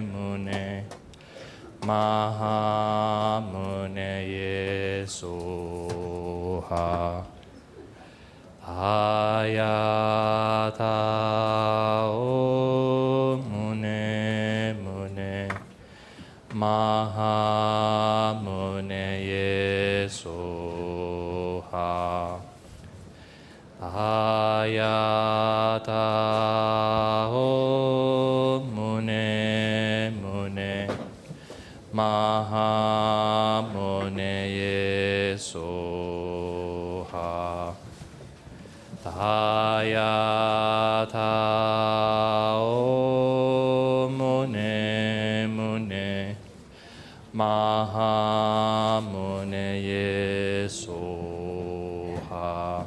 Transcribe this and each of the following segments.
ムネマハムネイエソハアヤタオムネムネマハムネイエソハアヤタオムネムネマハムネイエソハタヤタオムネムネマハムネイエソハ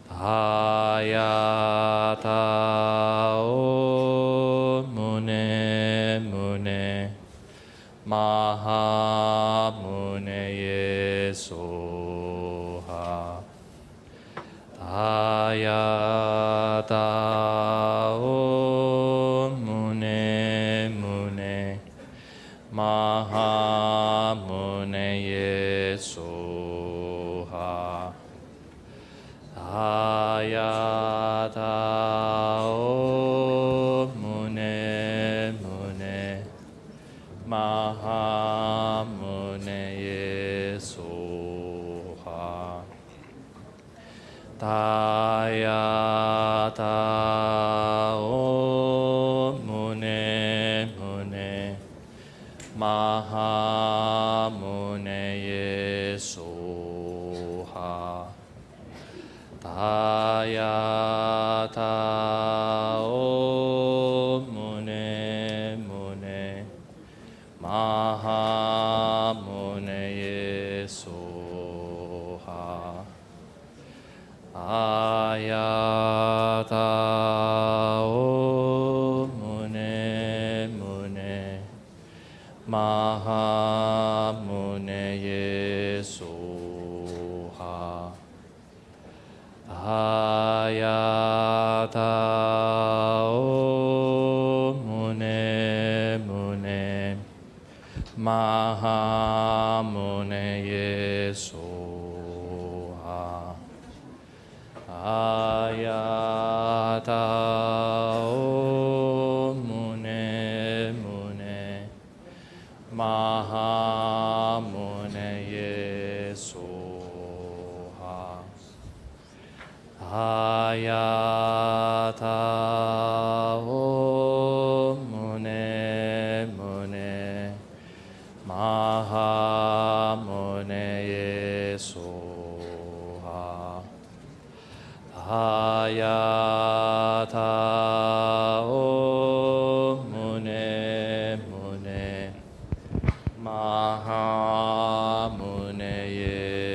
タヤタオムネムネマハムネイエソハタヤタオムネムネマハムネイエソハタヤタオムネムネマハムネイエソハタヤタオムネムネマハムネイエソハタヤタオムネムネマハムネイエソハタヤタオムネムネマハムネイエソハタヤタオムネムネマハムネイエソハタヤタオムネムネマハムネイエソハタヤタオムネムネマハムネイエソハタヤタオムネムネマハムネイ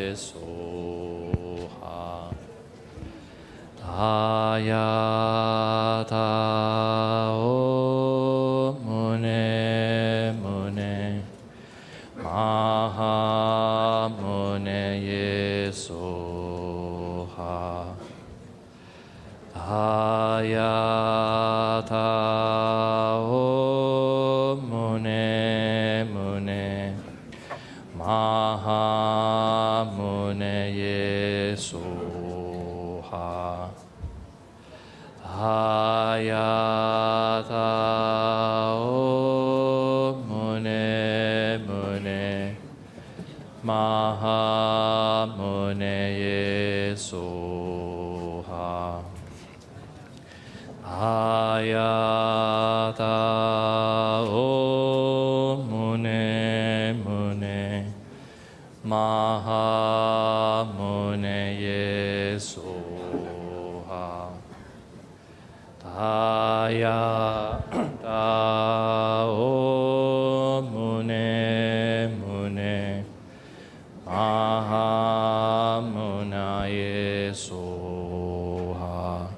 エソハタヤタオムネムネマハムネイエソハタヤタオムネムネマハムネイエソハタヤタオムネムネマハムネイエソハタヤタオムネムネマハムネイエソハタヤタオムネムネマハムナイエソハ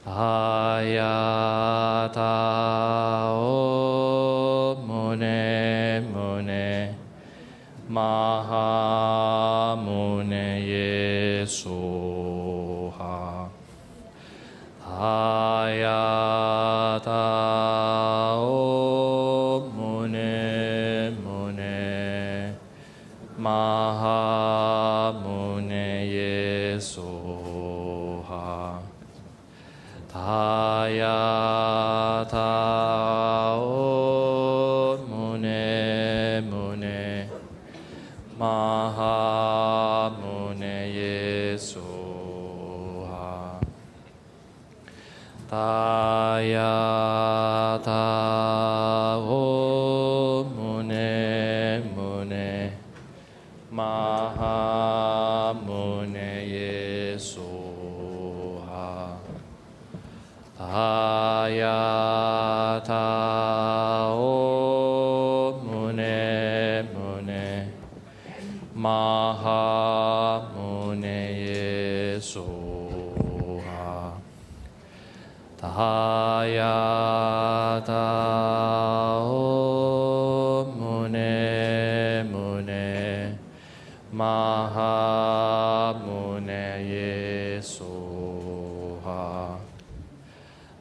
タヤタオムネムネマハムネイエソハタヤタタオムネムネマハムネイエソハタヤタオムネムネマハムネイエソハタヤタオムネムネマハムネイエソハ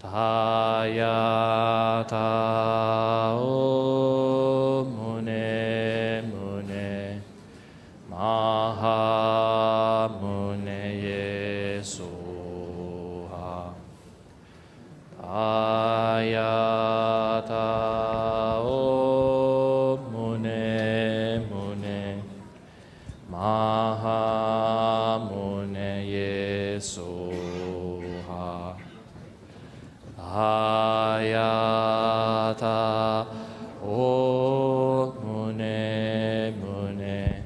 タヤタオムネムネマハムネイエソハタヤタオムネムネマハムネイエソハタヤタオムネムネ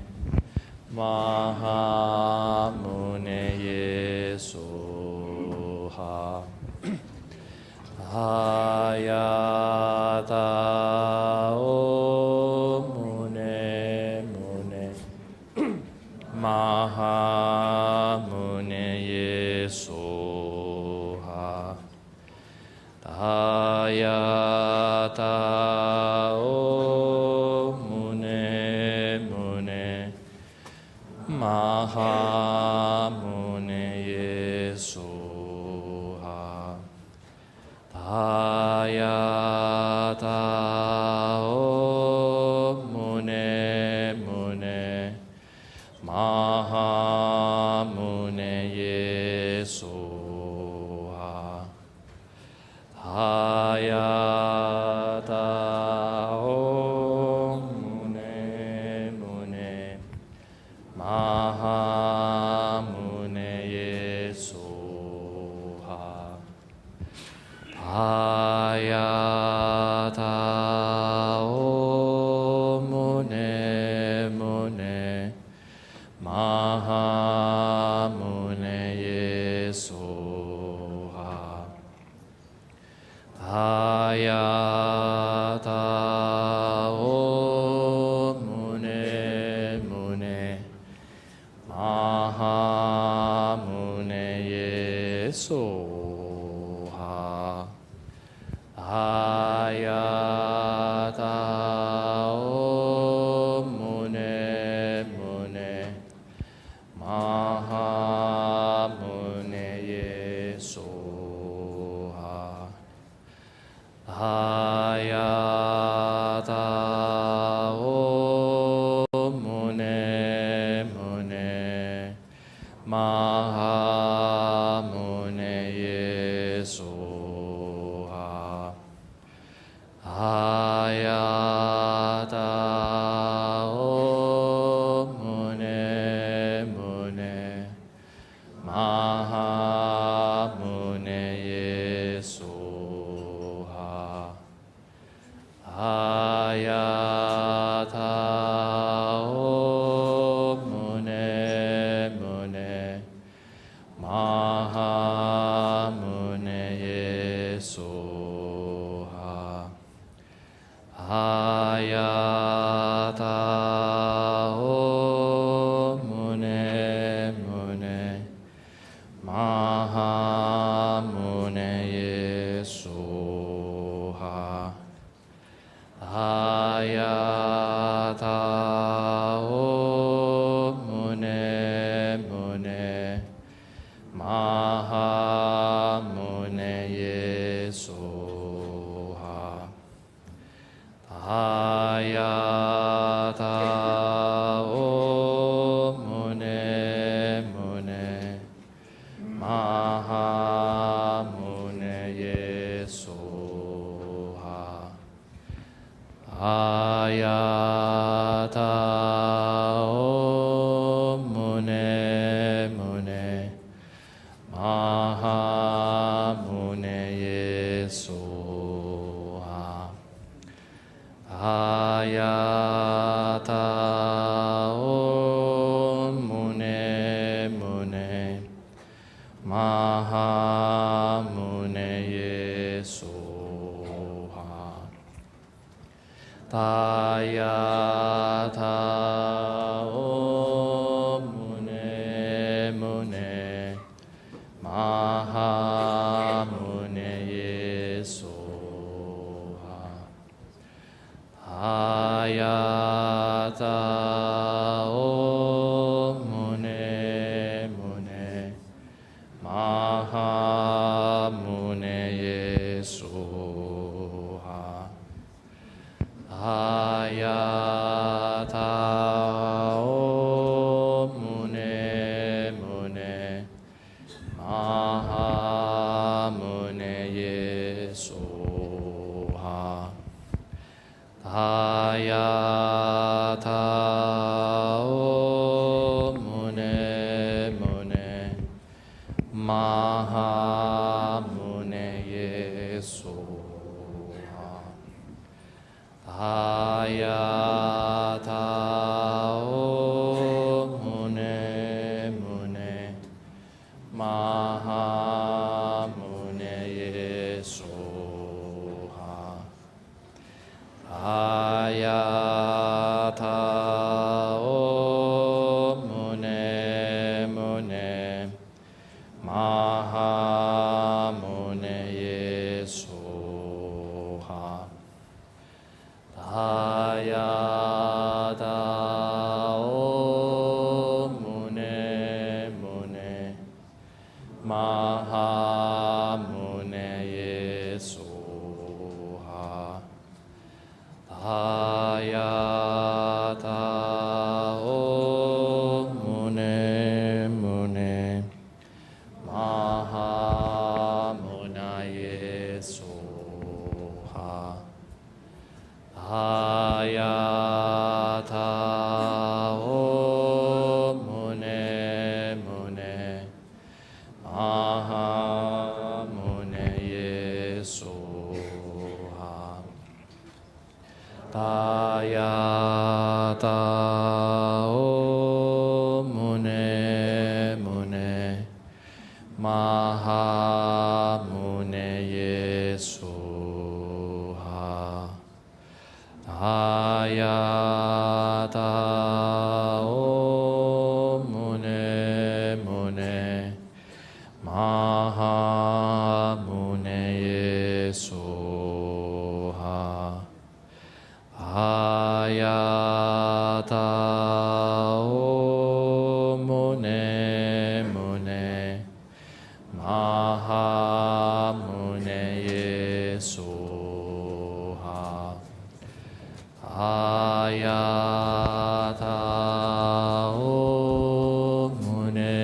マハムネイエソハタヤタオムネムネマハムネイエソハタヤタオムネムネマハムネイエソハタヤタオムネムネマハムネイエソハタヤタオムネムネマハムネイエソハタヤタオムネムネマハムネイエソハタヤタオムネムネマハムネイエソハタヤタオムネムネマハムネイエソハタヤタオムネムネマハムネイエソハタヤタオムネムネマハムネイエソハタヤタオムネムネマハムネイエソハタヤタオムネムネマハムネイエソハタヤタオムネムネマハムネイエソハタヤタオムネムネマハムネイエソハタヤタオムネムネマハムネイエソ Tayata Om Mune Mune Maha Mune Yesoha Tayata Om Mune Mune Maha Mune Yesoha Ayata Om Mune Mune Maha Mune Yesoha Ayata Om Mune Mune Maha Mune Yesoha Ayata Om Mune Mune Maha Mune Yesoha Ayata Om Mune Mune Maha Mune Yesoha Ayata Om Mune Mune Maha Mune Yesoha Ayata Om Mune Mune Maha Mune Yesoha Ayata Om Mune Mune Maha Mune Yesoha Ayata Om Mune Mune Maha Mune Yesoha Ayata Om Mune Mune Maha Mune Yesoha Ayata Om Mune Mune Maha Mune Yesoha Ayata Om Mune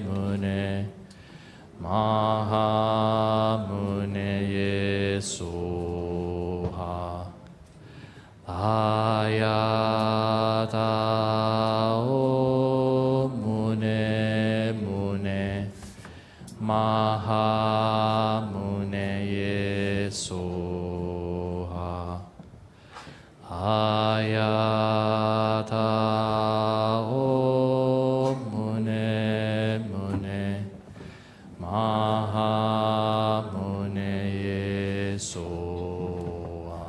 Mune Maha Mune Yesoha Ayata Om Mune Mune Maha Mune Yesoha Ayata Om Mune Mune Maha Mune Yesoha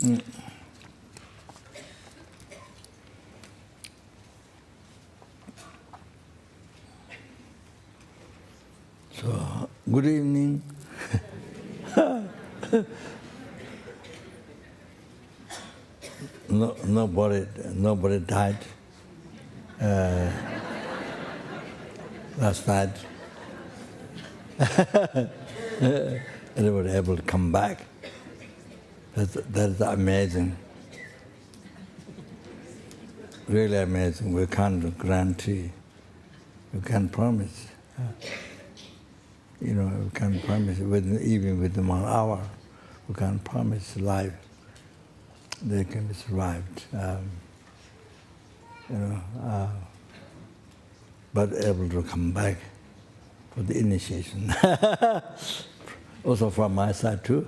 So, good evening. Nobody died last night. Everybody able to come back. That's amazing. Really amazing. We can't guarantee. We can't promise. We can't promise, even within 1 hour, we can't promise life. They can be survived. But able to come back for the initiation. Also from my side too.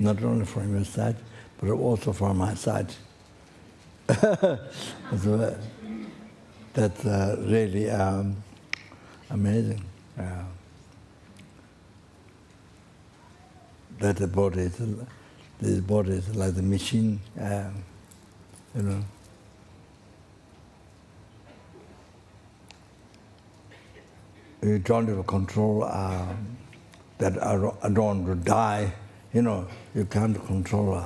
Not only from your side, but also from my side. So, that's really amazing. That this body is like the machine, You don't have control that I don't want to die, you can't control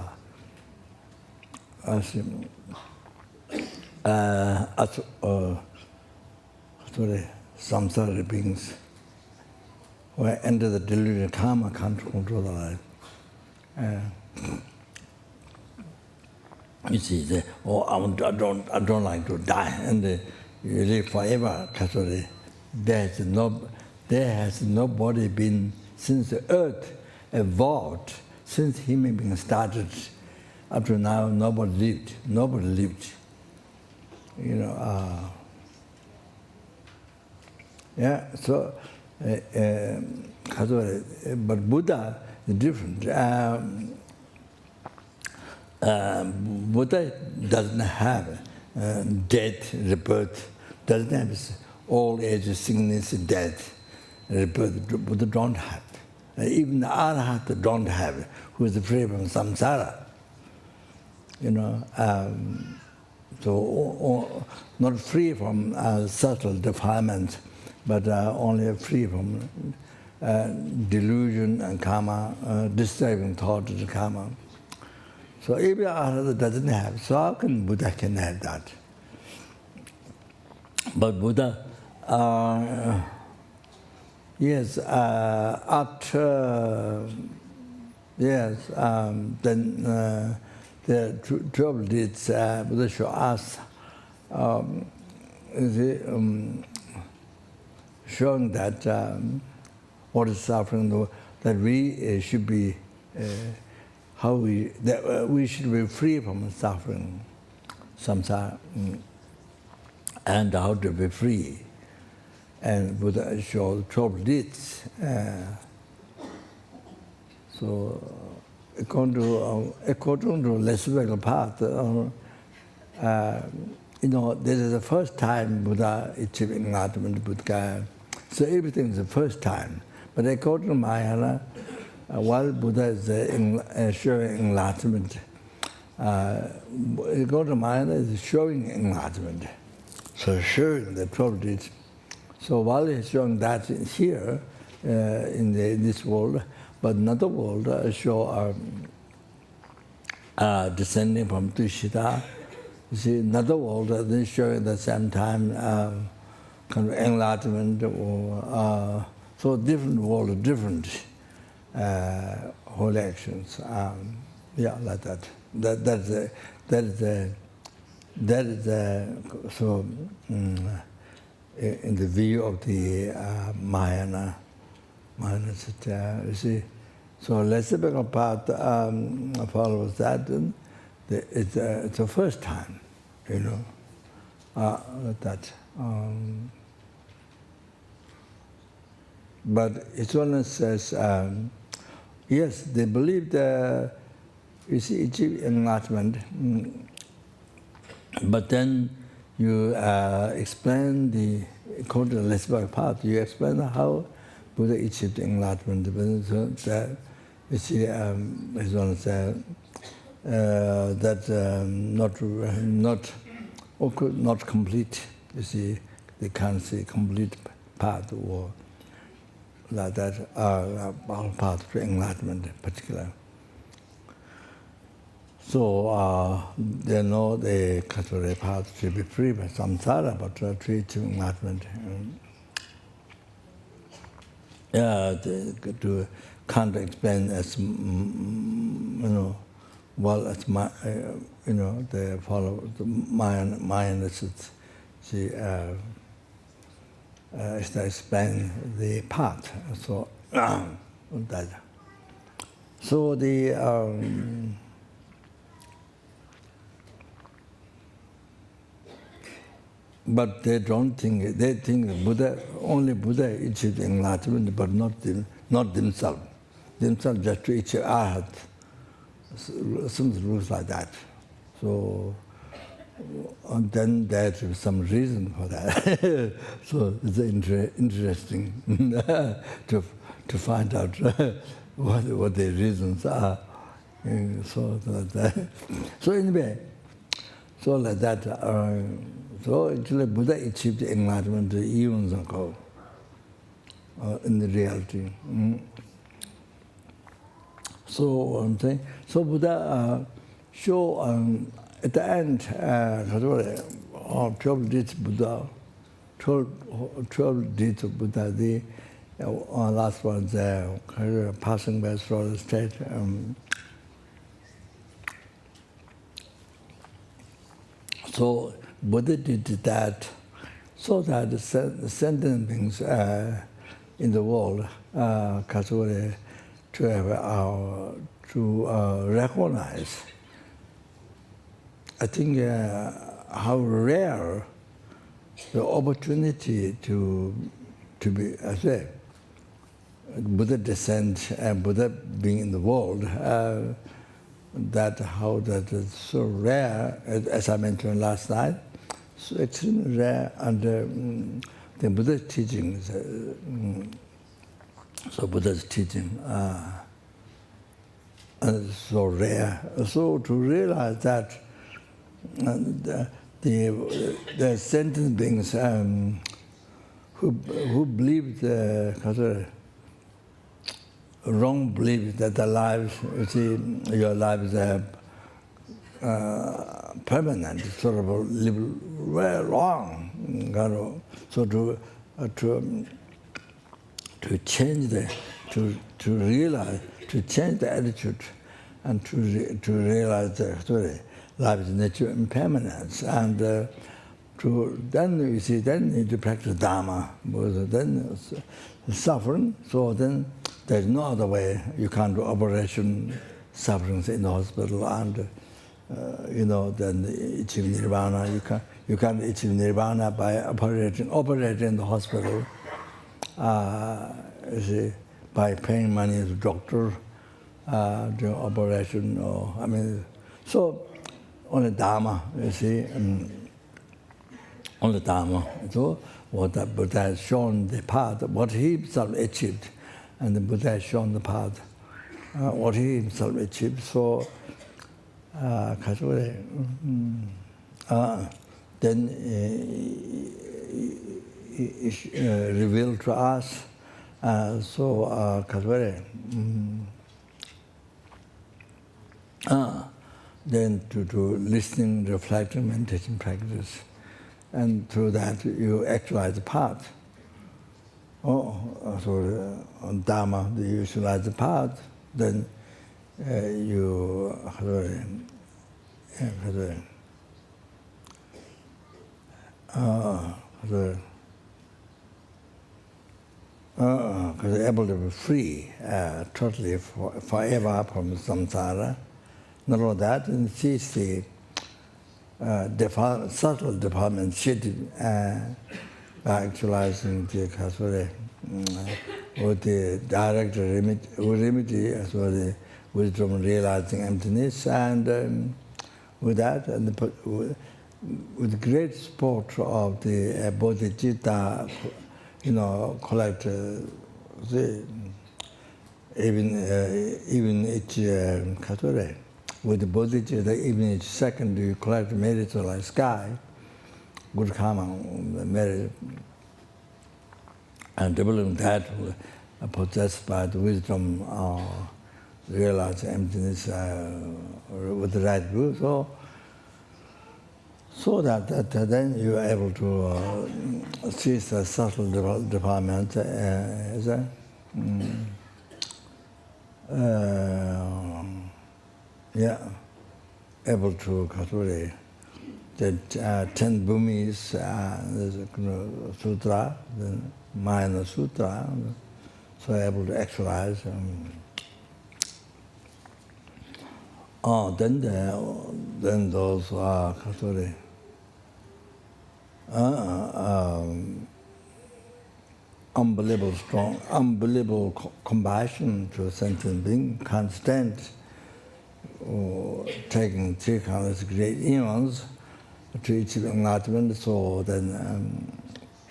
samsara beings. When I enter the delusion karma, can't control the life. You see, I don't like to die, and you live forever. There has nobody been, since the earth evolved, since human being started, up to now, nobody lived. Nobody lived. So, but Buddha is different. Buddha doesn't have death, rebirth, doesn't have old age, sickness, death, rebirth. Buddha don't have. Even the Arhat don't have, who is free from samsara. So not free from subtle defilements, but only free from delusion and karma, disturbing thought and karma. So every Arhat doesn't have. So how can Buddha can have that? But Buddha, yes, after then the trouble is Buddha should ask, showing that what is suffering, that we should be we should be free from suffering, samsara, and how to be free. And Buddha showed 12 deeds. So, according to less regular path, this is the first time Buddha achieved enlightenment, Buddha. So everything is the first time. But according to Mahayana, while Buddha is showing enlightenment, according to Mahayana is showing enlightenment. So showing the 12 deeds. So while he's showing that here, in this world, but another world show descending from Tushita. You see, another world they show at the same time kind of enlightenment, or so different world, different holy actions. Like that. That is so. In the view of the Mahayana Sutra, you see. So less bigger part follows that, and it's the first time, that. But His Holiness says, yes, they believe you see, achieve enlightenment, but then you explain according to the Lesbian path, you explain how Buddha achieved enlightenment. So that, you see, His Holiness said, not complete. You see, they can't see complete path or like that, all path to enlightenment in particular. So they know the Khaturi path to be free by samsara, but free to enlightenment. To can't explain as well as my they follow the Mayan she explain the path. So that. So the but they don't think, they think only Buddha achieved enlightenment, but not themselves. Themselves just to achieve arhat. Some rules like that. So and then there's some reason for that. So it's interesting to find out what the reasons are. So like that. So anyway, so like that. So actually Buddha achieved enlightenment eons ago in the reality. So I'm saying, so Buddha show at the end 12 deeds Buddha, 12 deeds of Buddha. The last one there, passing by through the state. So Buddha did that so that the sentient beings in the world to recognize. I think how rare the opportunity to be, I say, Buddha descent and Buddha being in the world. That how that is so rare, as I mentioned last night, so extremely rare under the Buddha's teachings. So Buddha's teaching is so rare. So to realize that the sentient beings who believe the wrong belief that the lives, you see, your lives are permanent, sort of live very long. So to change to realize, to change the attitude, and to realize the life is nature impermanence, and then you see, then you need to practice Dharma, because then suffering. So then there's no other way. You can't do operation sufferings in the hospital, and then achieve nirvana. You can't achieve nirvana by operating in the hospital. You see, by paying money to doctor, doing operation, so only Dharma, you see, only Dharma. So what the Buddha has shown the path, what he himself achieved, and the Buddha has shown the path, what he himself achieved. So, then he revealed to us. Then to do listening, reflecting, meditation practice, and through that you actualize the path. So on Dharma, you visualize the path, then you able to be free totally forever from samsara. Not only that, and sees the subtle development shifted actualizing the kasure with the direct remedy as well as wisdom realizing emptiness, and with that, and with great support of the bodhicitta, collect even each kasure with the bodhicitta, even each second you collect merit like sky, good karma, merit, and developing that, possessed by the wisdom, realize emptiness with the right view. So that then you are able to see the subtle development able to really the 10 bhumis, there's a sutra, the minor sutra, so able to actualize. Then those are unbelievable strong, unbelievable compassion to a sentient being, can't stand taking 300 great eons to achieve enlightenment. So then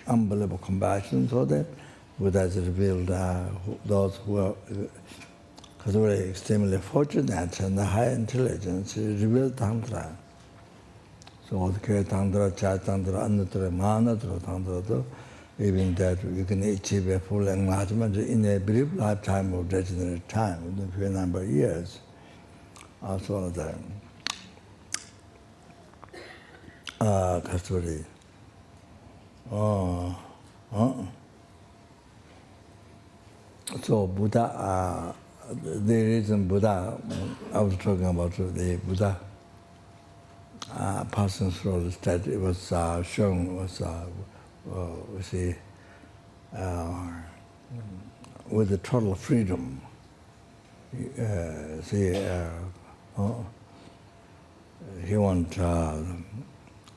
unbelievable compassion, so that Buddha has revealed those who are very extremely fortunate and high intelligence, revealed tantra. So the tantra, chai tantra, anatra, manatra tantra, even that you can achieve a full enlightenment in a brief lifetime of regenerative time, within a few number of years. Also the Kasturi. So Buddha, the reason Buddha, I was talking about the Buddha passing through the state, it was shown, with the total freedom. He wants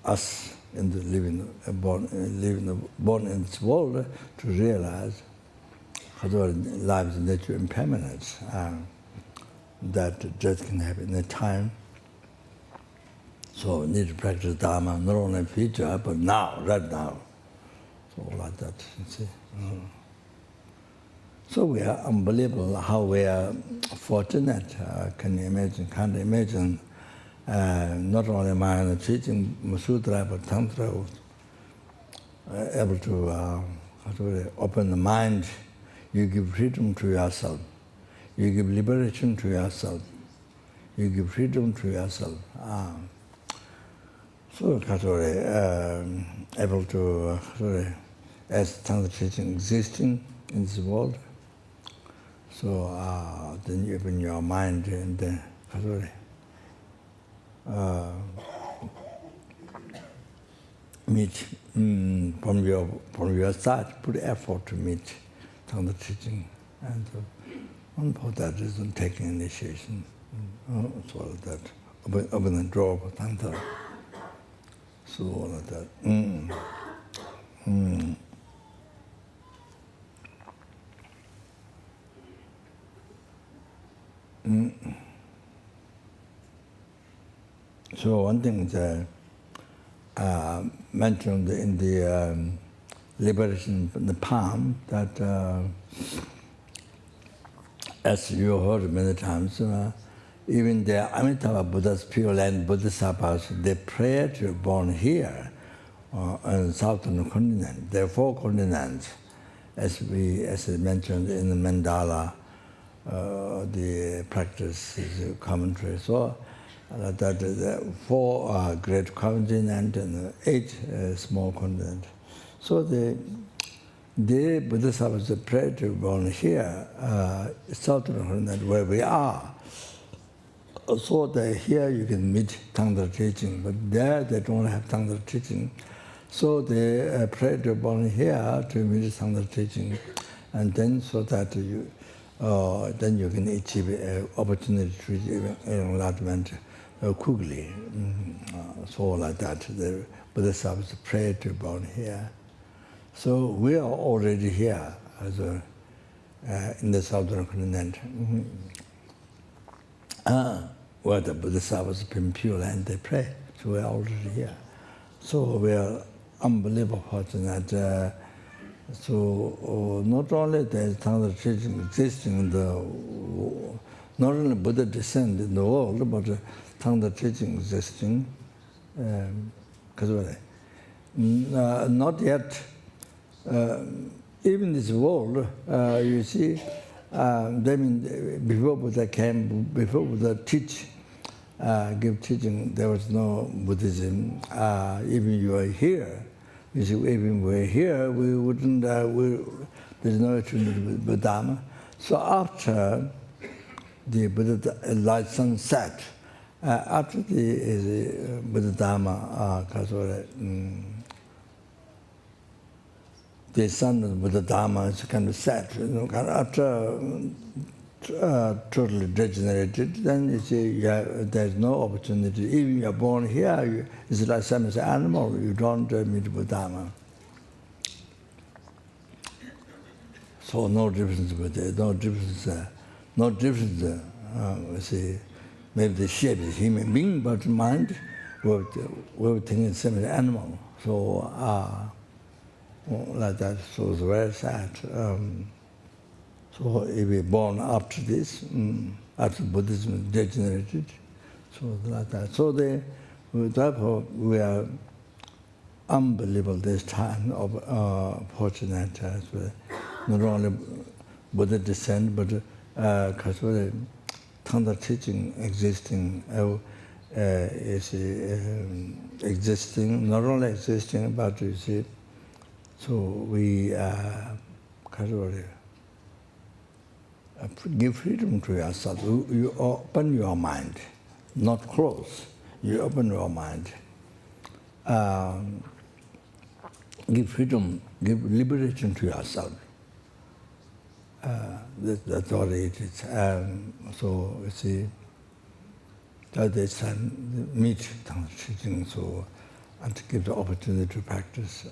us in the born in this world to realize life's nature impermanence, that death can happen in a time. So we need to practice Dharma not only in future, but now, right now. So like that, you see. So we are unbelievable how we are fortunate. Can you imagine? Can't imagine. Not only mind teaching sutra, but tantra, able to open the mind. You give freedom to yourself. You give liberation to yourself. You give freedom to yourself. So, able to, as tantra teaching existing in this world, so then you open your mind and meet from your side, put effort to meet tantra teaching, and one for that reason taking initiation. So that open the door of tantra. So all of that. So one thing that mentioned in the liberation in the palm, that as you heard many times, even the Amitabha Buddha's Pure Land Bodhisattvas, they pray to be born here on the southern continent. There are 4 continents, as mentioned in the mandala, the practice is commentary. So that the 4 great continents and 8 small continents. So the Bodhisattvas pray to be born here, southern continent, where we are. So that here you can meet tantra teaching, but there they don't have tantra teaching. So they pray to be born here to meet tantra teaching, and then so that then you can achieve an opportunity to achieve enlightenment quickly. So like that, the Bodhisattvas pray to be born here. So we are already here as in the southern continent. Where the Bodhisattvas in Pure Land, they pray. So we are already here. So we are unbelievable fortunate. So not only there is tantra teaching existing in the not only Buddha descent in the world, but Tantra teaching existing. Not yet, even this world, you see, before Buddha came, before Buddha give teaching, there was no Buddhism. Even you are here, you see, even we're here, we wouldn't, there's no attunement with Buddha Dharma. So after the Buddha light sun set, after the Buddha Dharma, the sun of Buddha Dharma is kind of set, after totally degenerated, then you see there's no opportunity. Even you are born here, it's like some animal, you don't meet Buddha Dharma. So no difference with it, no difference. You see, maybe the shape is human being, but mind, we think it's same as animal. So like that, so it's very sad. So if we're born after this, after Buddhism degenerated, so like that. So therefore we are unbelievable this time of fortunate as well. Not only Buddha descent, but Tantra teaching existing is existing, not only existing, but you see, so we give freedom to yourself. You open your mind, not close. You open your mind. Give freedom, give liberation to yourself. That's all it is. So you see, that this time meet Tantra teaching, so and to give the opportunity to practice.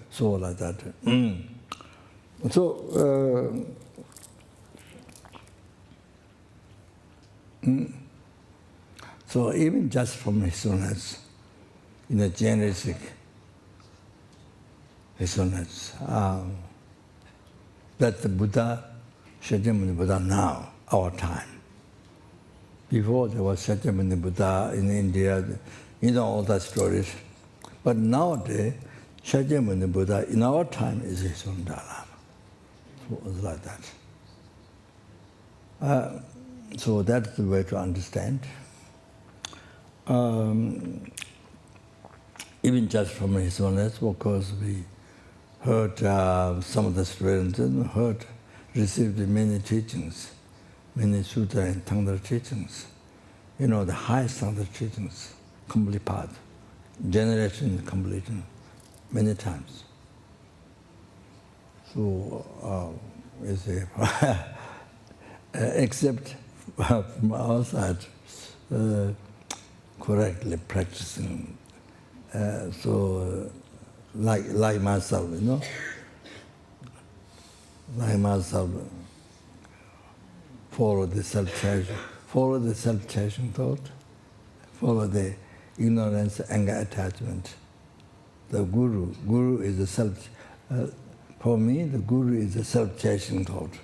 So like that. So even just from His Holiness, in a generistic His Holiness, that the Buddha, Shakyamuni Buddha now, our time. Before there was Shakyamuni Buddha in India, you know all that stories. But nowadays, Shakyamuni Buddha in our time is His own Dharma. So it was like that. So that's the way to understand. Even just from His Holiness, of course, we heard some of the students received many teachings, many sutra and tantra teachings. You know, the highest tantra teachings, complete path, generation completion, many times. So, except from our side, correctly practicing. Like myself, you know, like myself, follow the self-chasing thought, follow the ignorance, anger, attachment. The guru is the for me, the guru is the self-chasing thought.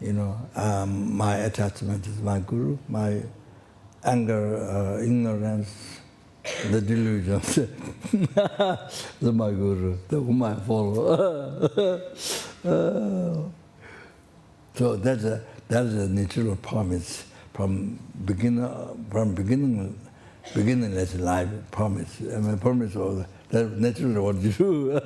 You know, my attachment is my guru, my anger, ignorance, the delusions, the my guru, the whom I follow. So that's a natural promise from beginningless life promise. I mean, promise of that naturally what you do.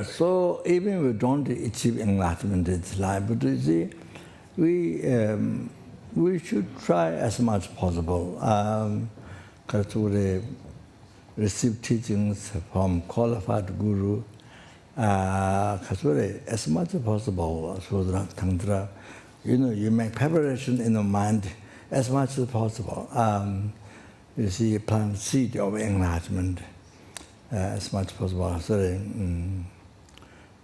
So even we don't achieve enlightenment in this life, but you see, we should try as much as possible. receive teachings from qualified guru, as much as possible, sutra, tantra. You make preparation in the mind as much as possible. You see, plant seed of enlightenment as much as possible.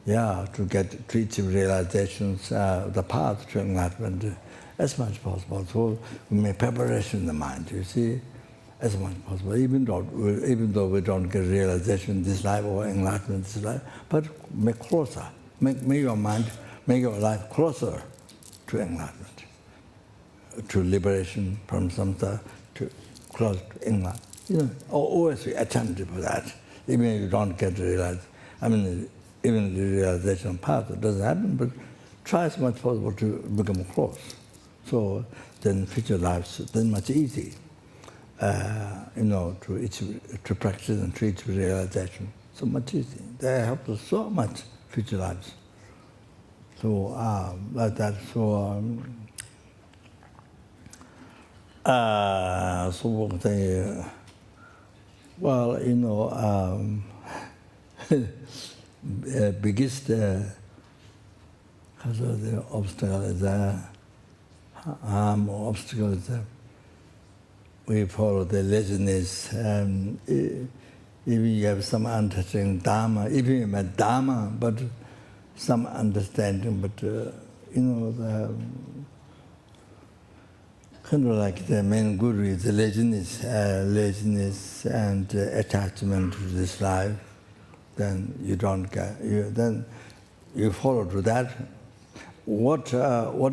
To achieve realizations, the path to enlightenment as much as possible. So we make preparation in the mind, you see, as much as possible. Even though we don't get realization in this life or enlightenment in this life, but make closer. Make your mind, make your life closer to enlightenment, to liberation from samsara, to close to enlightenment. Always be attentive to that. Even if you don't get realized, even the realization path, it doesn't happen, but try as much as possible to become close. So then future lives, then much easy, to practice and to achieve realization. So much easy. They help us so much, future lives. So like that. So biggest obstacle is harm or obstacle is we follow the laziness. Even you have some understanding Dharma, even you have Dharma, but some understanding, but the kind of like the main guru is the laziness and attachment to this life. Then you don't get. Then you follow to that. What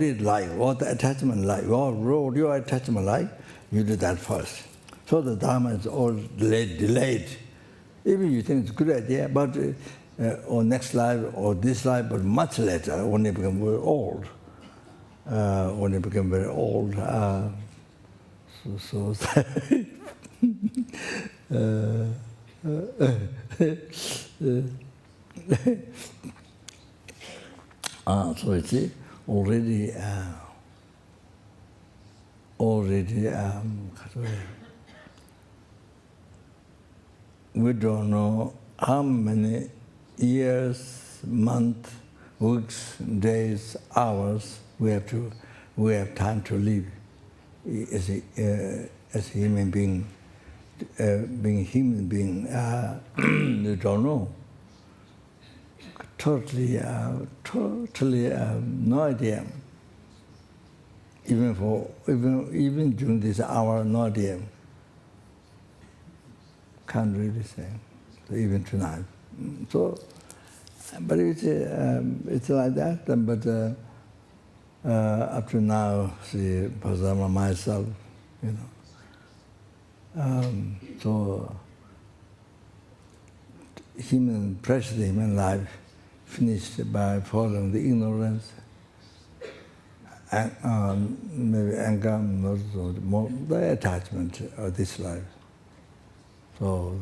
is like? What the attachment like? What your attachment like? You do that first. So the Dharma is all delayed. Even you think it's a good idea, but or next life or this life, but much later when you become very old. So you see, already we don't know how many years, months, weeks, days, hours we have time to live as a human being. Being a human being, you don't know. Totally, no idea. Even during this hour, no idea. Can't really say. So even tonight. So, but it's like that. But up to now, see, Pasama, myself, so precious human life finished by following the ignorance, maybe anger, more the attachment of this life. So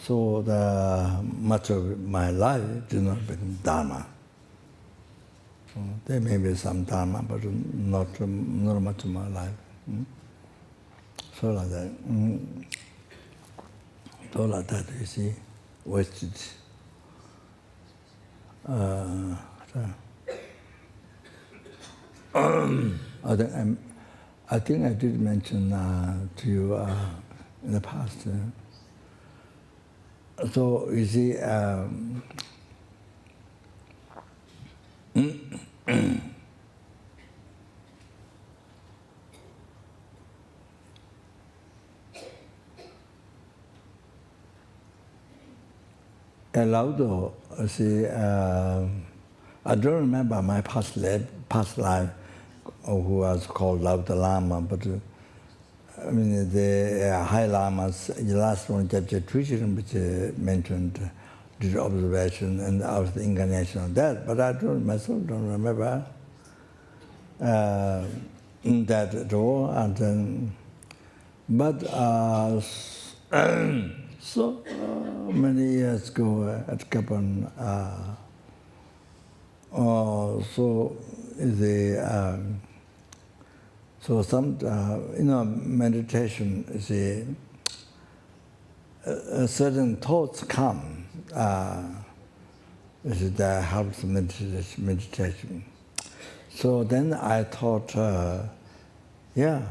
so the much of my life did not become Dharma. There may be some Dharma, but not much of my life. So like that. So like that, you see, wasted. I think I did mention to you in the past. So you see, Lawudo, see, I don't remember my past life, who was called Lawudo Lama, but the high lamas, the last one, chapter 3, which mentioned did observation and out the incarnation of that, but I myself don't remember that at all. And then, but so many years ago at Kapan, so the So some, meditation is a certain thoughts come. That helps meditation. So then I thought, yes,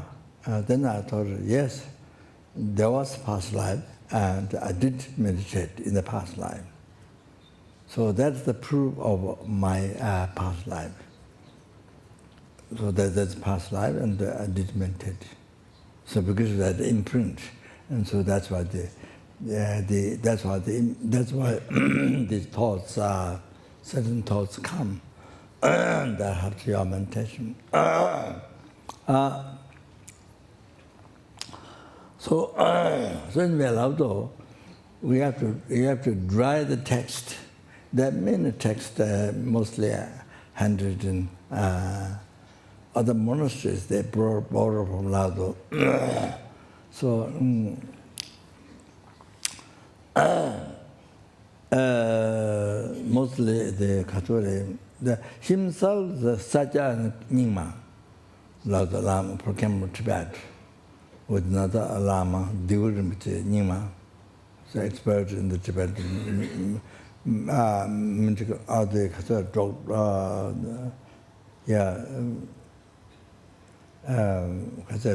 there was past life, and I did meditate in the past life. So that's the proof of my past life. So that's past life, and I did meditate. So because of that imprint, and so that's why that's why these thoughts, certain thoughts come that helps your meditation. So in Lawudo, we have to dry the text. That many texts, mostly handed in other monasteries, they borrow from Lawudo. So mostly the Catholic, himself, the Sajja Nyingma, Lawudo Lama, proclaimed Tibet, with another Lama, Rinpoche Nyingma, the expert in the Tibetan the Catholic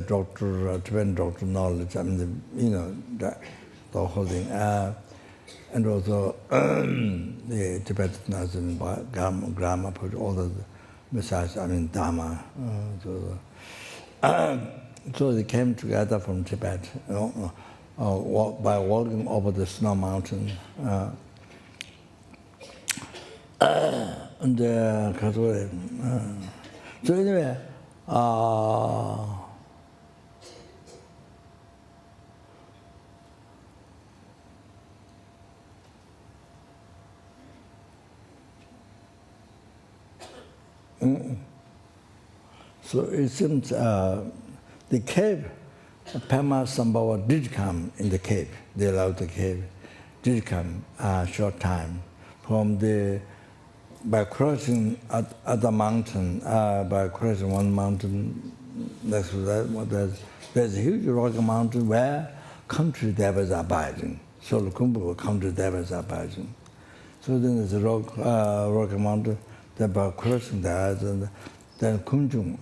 doctor, Tibetan doctor knowledge. I mean, the whole thing, and also the Tibetan as in grammar, put all the besides, I mean, Dharma. So they came together from Tibet, by walking over the snow mountain. And Catholic. So anyway, so it seems the cave, Padmasambhava did come in the cave. They allowed the cave, did come a short time from by crossing other mountain, by crossing one mountain next to that, there's a huge rocky mountain where country devas are abiding. So Lukumbu, country devas are abiding. So then there's a rocky mountain, then by crossing that, and then Kunjung,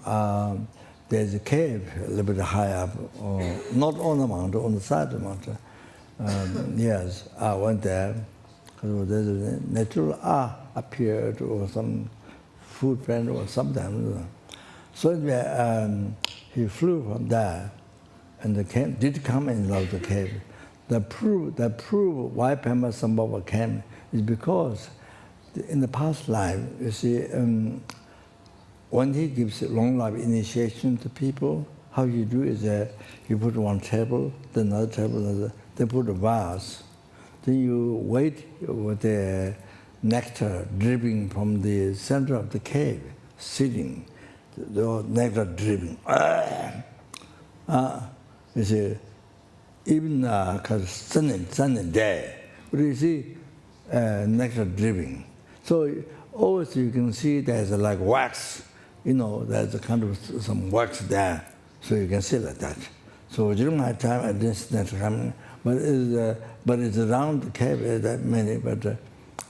there's a cave a little bit high up, not on the mountain, on the side of the mountain. Yes, I went there. There's a natural appeared, or some food friend, or something. So he flew from there, and did come in the cave. The proof why Padmasambhava came is because in the past life, you see, when he gives long life initiation to people, how you do is you put one table, then another table, they put a vase. Then you wait with the nectar dripping from the center of the cave, sitting, the nectar dripping. You see, even because sunny day, but you see nectar dripping. So always you can see there's like wax, there's a kind of some wax there, so you can see like that. So during my time, I didn't see nectar coming. But it's around the cave, that many. But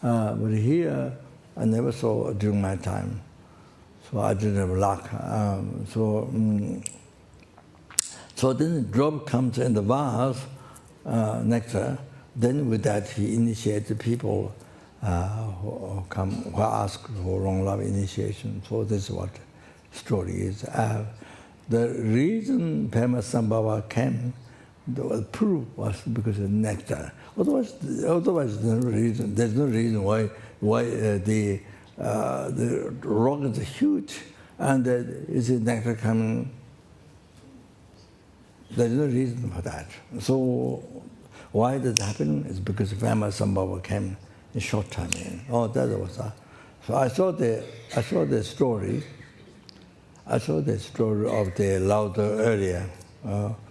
here, I never saw during my time. So I didn't have luck. So then the drop comes in the vase, nectar. Then with that, he initiated people who ask for long life initiation. So this is what the story is. The reason Padmasambhava came, the proof was because of nectar. Otherwise, there's no reason why the rock is huge and is nectar coming. There's no reason for that. So why did it happen? It's because Padmasambhava came in short time. That was that. So I saw the story. I saw the story of the Lawudo earlier.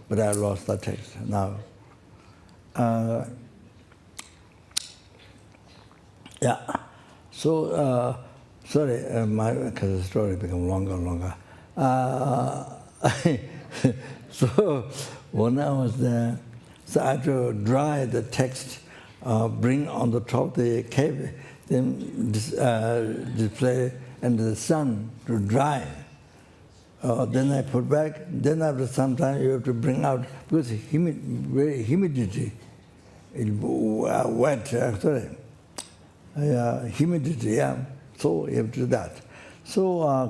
But I lost the text now. So, sorry, because the story became longer and longer. So when I was there, so I had to dry the text, bring on the top of the cave, then display in the sun to dry. Then I put back. Then after some time you have to bring out, because very humidity, wet, humidity, yeah. So you have to do that. So,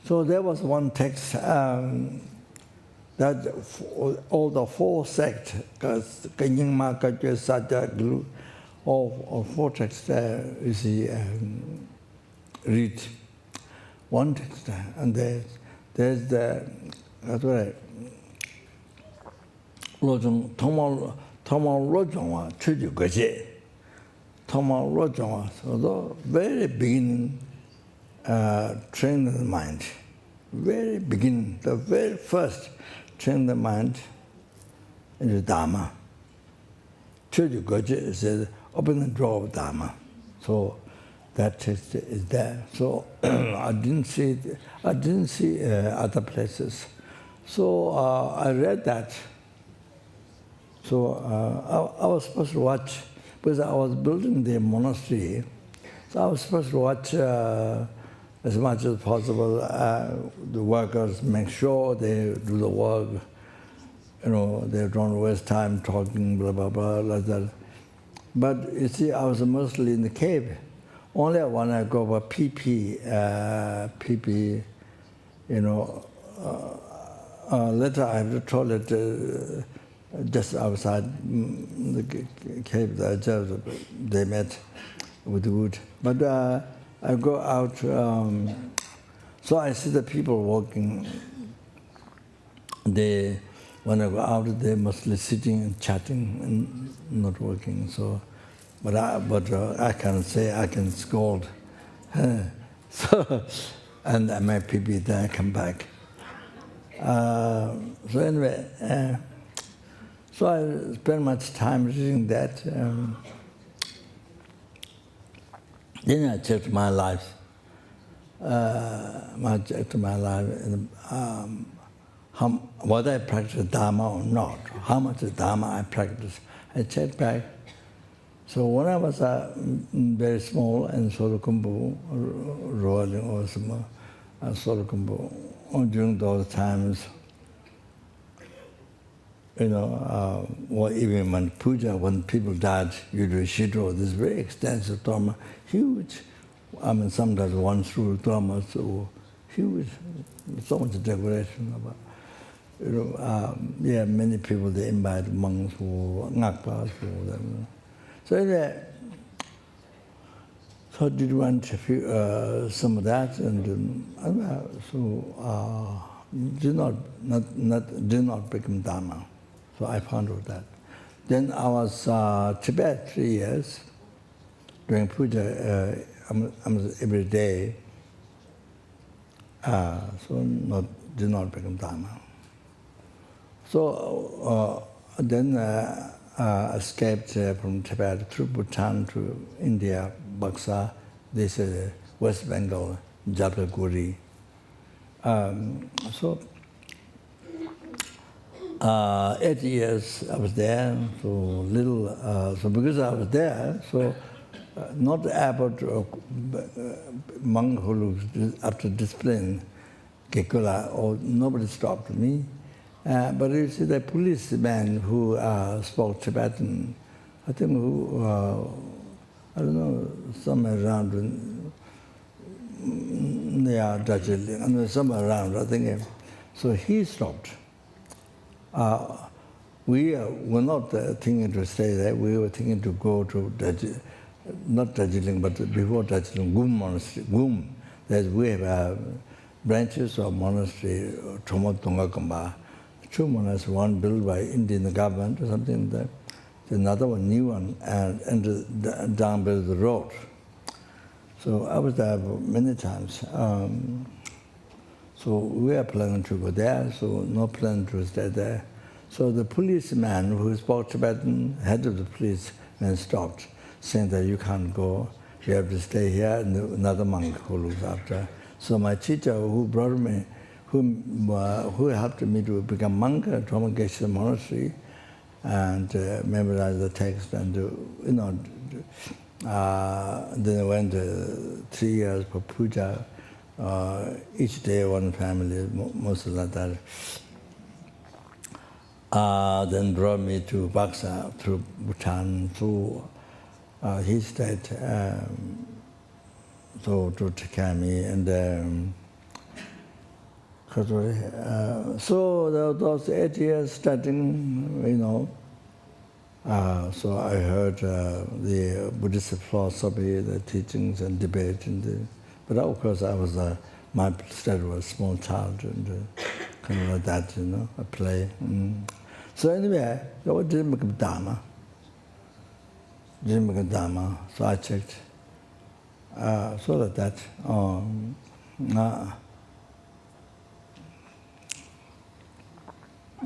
so there was one text that all the four sects, because Kanyingma, Kachwe, Satya, Guru, all four texts, you see, read one text, and there's the Lojong, Tomal Lojong, Chuju Gaje, Tomal Lojong, so the very beginning train the mind, very beginning, the very first train the mind into Dharma. Chuju Gaje says, open the door of Dharma. So that text is there. So I didn't see other places. So I read that. So I was supposed to watch, because I was building the monastery. So I was supposed to watch as much as possible the workers, make sure they do the work. You know, they don't waste time talking, blah blah blah, like that. But you see, I was mostly in the cave. Only when I go for PP, you know, later I have the toilet just outside the cave. They met with wood. But I go out, so I see the people walking. When I go out, they're mostly sitting and chatting and not working. So. But I can say, I can scold. So, and I make PP, then I come back. So anyway, so I spend much time reading that. Then I checked my life. Whether I practice Dharma or not, how much Dharma I practice. I checked back. So when I was very small in Solokumbu, rolling or some Solokumbu, during those times, you know, or even when puja, when people died, you do shidro, this very extensive dharma, huge. I mean, sometimes one through dharma, so huge, so much decoration about. You know, yeah, many people they invite monks who ngakpas for them. So anyway, so did want some of that, and did not become Dharma. So I found out that. Then I was Tibet 3 years, doing puja every day. So did not become Dharma. So then. Escaped from Tibet through Bhutan to India, Baksa, this is West Bengal, Jalpaiguri. So 8 years I was there, so little, so because I was there, so not able to, monk who looks after discipline, Kekula, or nobody stopped me. But you see the policeman who spoke Tibetan, I think who, I don't know, somewhere around, somewhere around, I think. So he stopped. We were not thinking to stay there, we were thinking to go to, not Darjeeling, but before Darjeeling, Gum Monastery. Gum, we have branches of monastery, Chomot Tongakamba. 2 monasteries, one built by Indian government or something like that. Another one, new one, and down by the road. So I was there many times. So we are planning to go there, so no plan to stay there. So the policeman who spoke Tibetan, head of the police, then stopped, saying that you can't go, you have to stay here, and another monk who looks after. So my teacher who brought me, who helped me to become monk at Ramagesha Monastery, and memorize the text, and then I went 3 years for puja. Each day one family, mostly like that. Then brought me to Baksa through Bhutan, through his state, so to Tikami, and so those 8 years studying, so I heard the Buddhist philosophy, the teachings and debate, but of course I was my study was a small child and kind of like that, a play. So anyway, I didn't become Dharma. So I checked. So like that.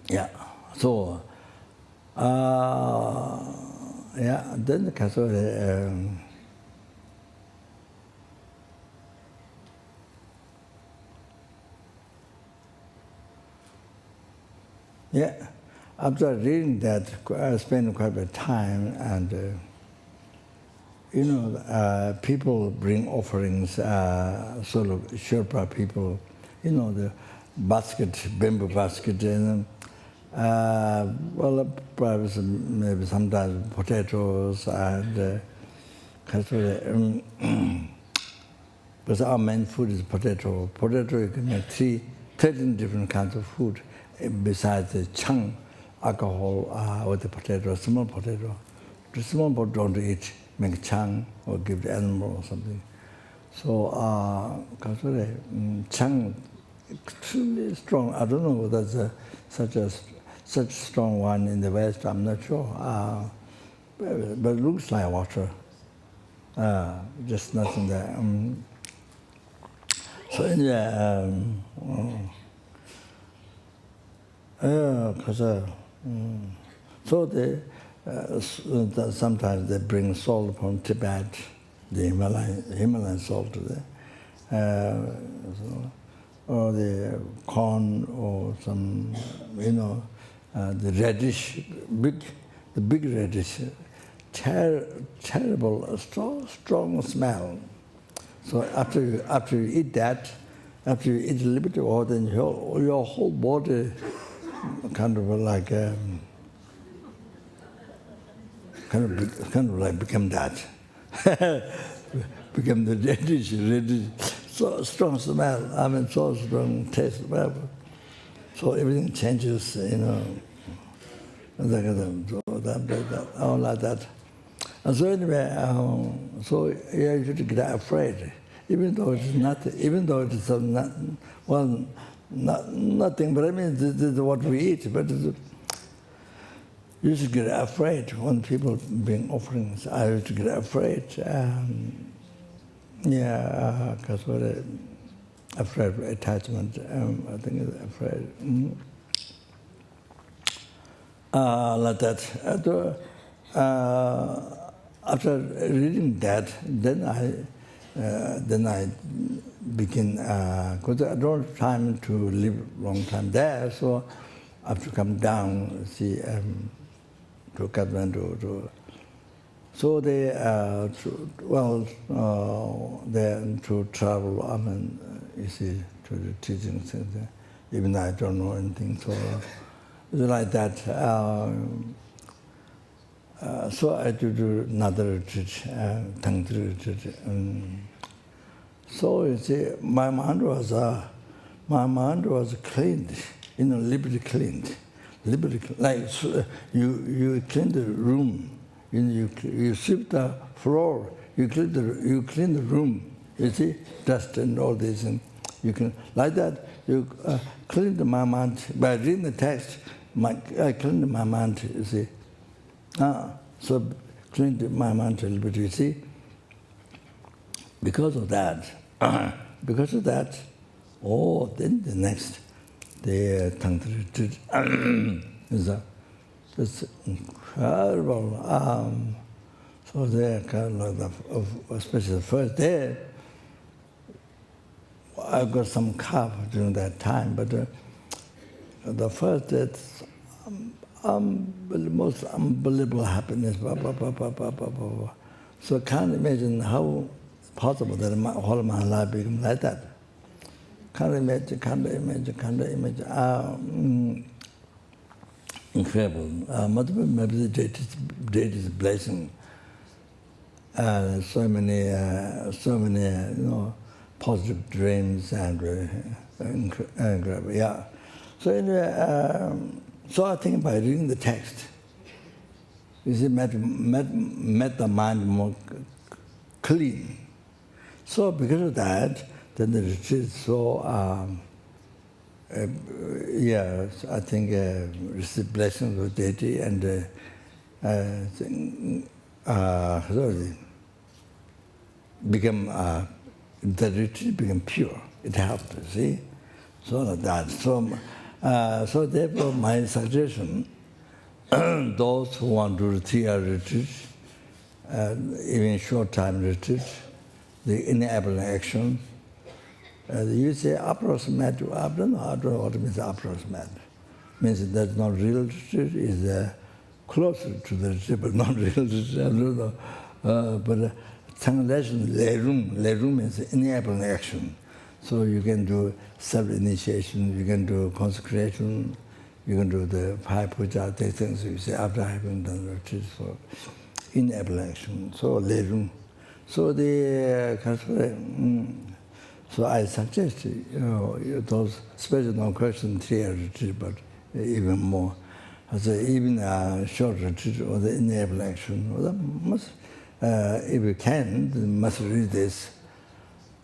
Yeah. So. Yeah. Then the yeah. After reading that, I spent quite a bit of time, and people bring offerings, sort of Sherpa people, the basket, bamboo basket, and well, perhaps maybe sometimes potatoes and because our main food is potato. Potato, you can make 13 different kinds of food besides the chang, alcohol with the potato, small potato. The small potato don't eat, make chang or give the animal or something. So, chang extremely strong. I don't know whether there's such strong one in the West. I'm not sure. But it looks like water. Just nothing there. So anyway, so they sometimes they bring salt from Tibet, the Himalayan salt there, or the corn, or some, the radish, the big radish, terrible, strong smell. So after you eat that, after you eat a little bit of oil, then your whole body kind of like become that, become the radish, so strong smell. So strong taste, whatever. So everything changes, all like that. And so anyway, so you should get afraid, even though it's nothing, even though it's nothing, but this is what we eat, but you should get afraid when people bring offerings. I used to get afraid, because afraid of attachment, I think it's afraid. Like that. After reading that, then I begin, because I don't have time to live a long time there, so I have to come down, see, to Kathmandu. So they, to travel, you see, to the teaching center, even though I don't know anything, so it's like that. So I had to do another retreat, tantric retreat. So you see, my mind was cleaned, liberty cleaned. Like you clean the room, you sweep the floor, you clean the room. You see, dust and all this, and you can like that. You clean my mind by reading the text. I cleaned my mind. You see. So cleaned my mind a little bit, you see. Because of that, then the next, the tantric it's incredible. So they kind of like especially the first day, I got some cough during that time, but the first, it's most unbelievable happiness. So I can't imagine how possible that all my life become like that. Can't imagine. Incredible. Maybe the deity's blessing. So many, positive dreams and incredible. Yeah. So anyway, so I think by reading the text, you see, made the mind more clean. So because of that, then the retreat is so, I think receive blessings of deity and become, the retreat become pure. It helped, see? So like that. So therefore my suggestion, those who want to do 3-hour retreat, even short-time retreat, the enabling action, you say approximate. I don't know what it means approximate. Means that's not real retreat, is closer to the retreat, but not real retreat. I don't know. But translation, lerum means enabling action. So you can do self-initiation, you can do consecration, you can do the 5 puja, these things you say after having done the retreat for enabling action. So lerum. So so I suggest those special non-question 3-hour retreat, but even more. So even a short retreat or the enable action, must, if you can, must read this.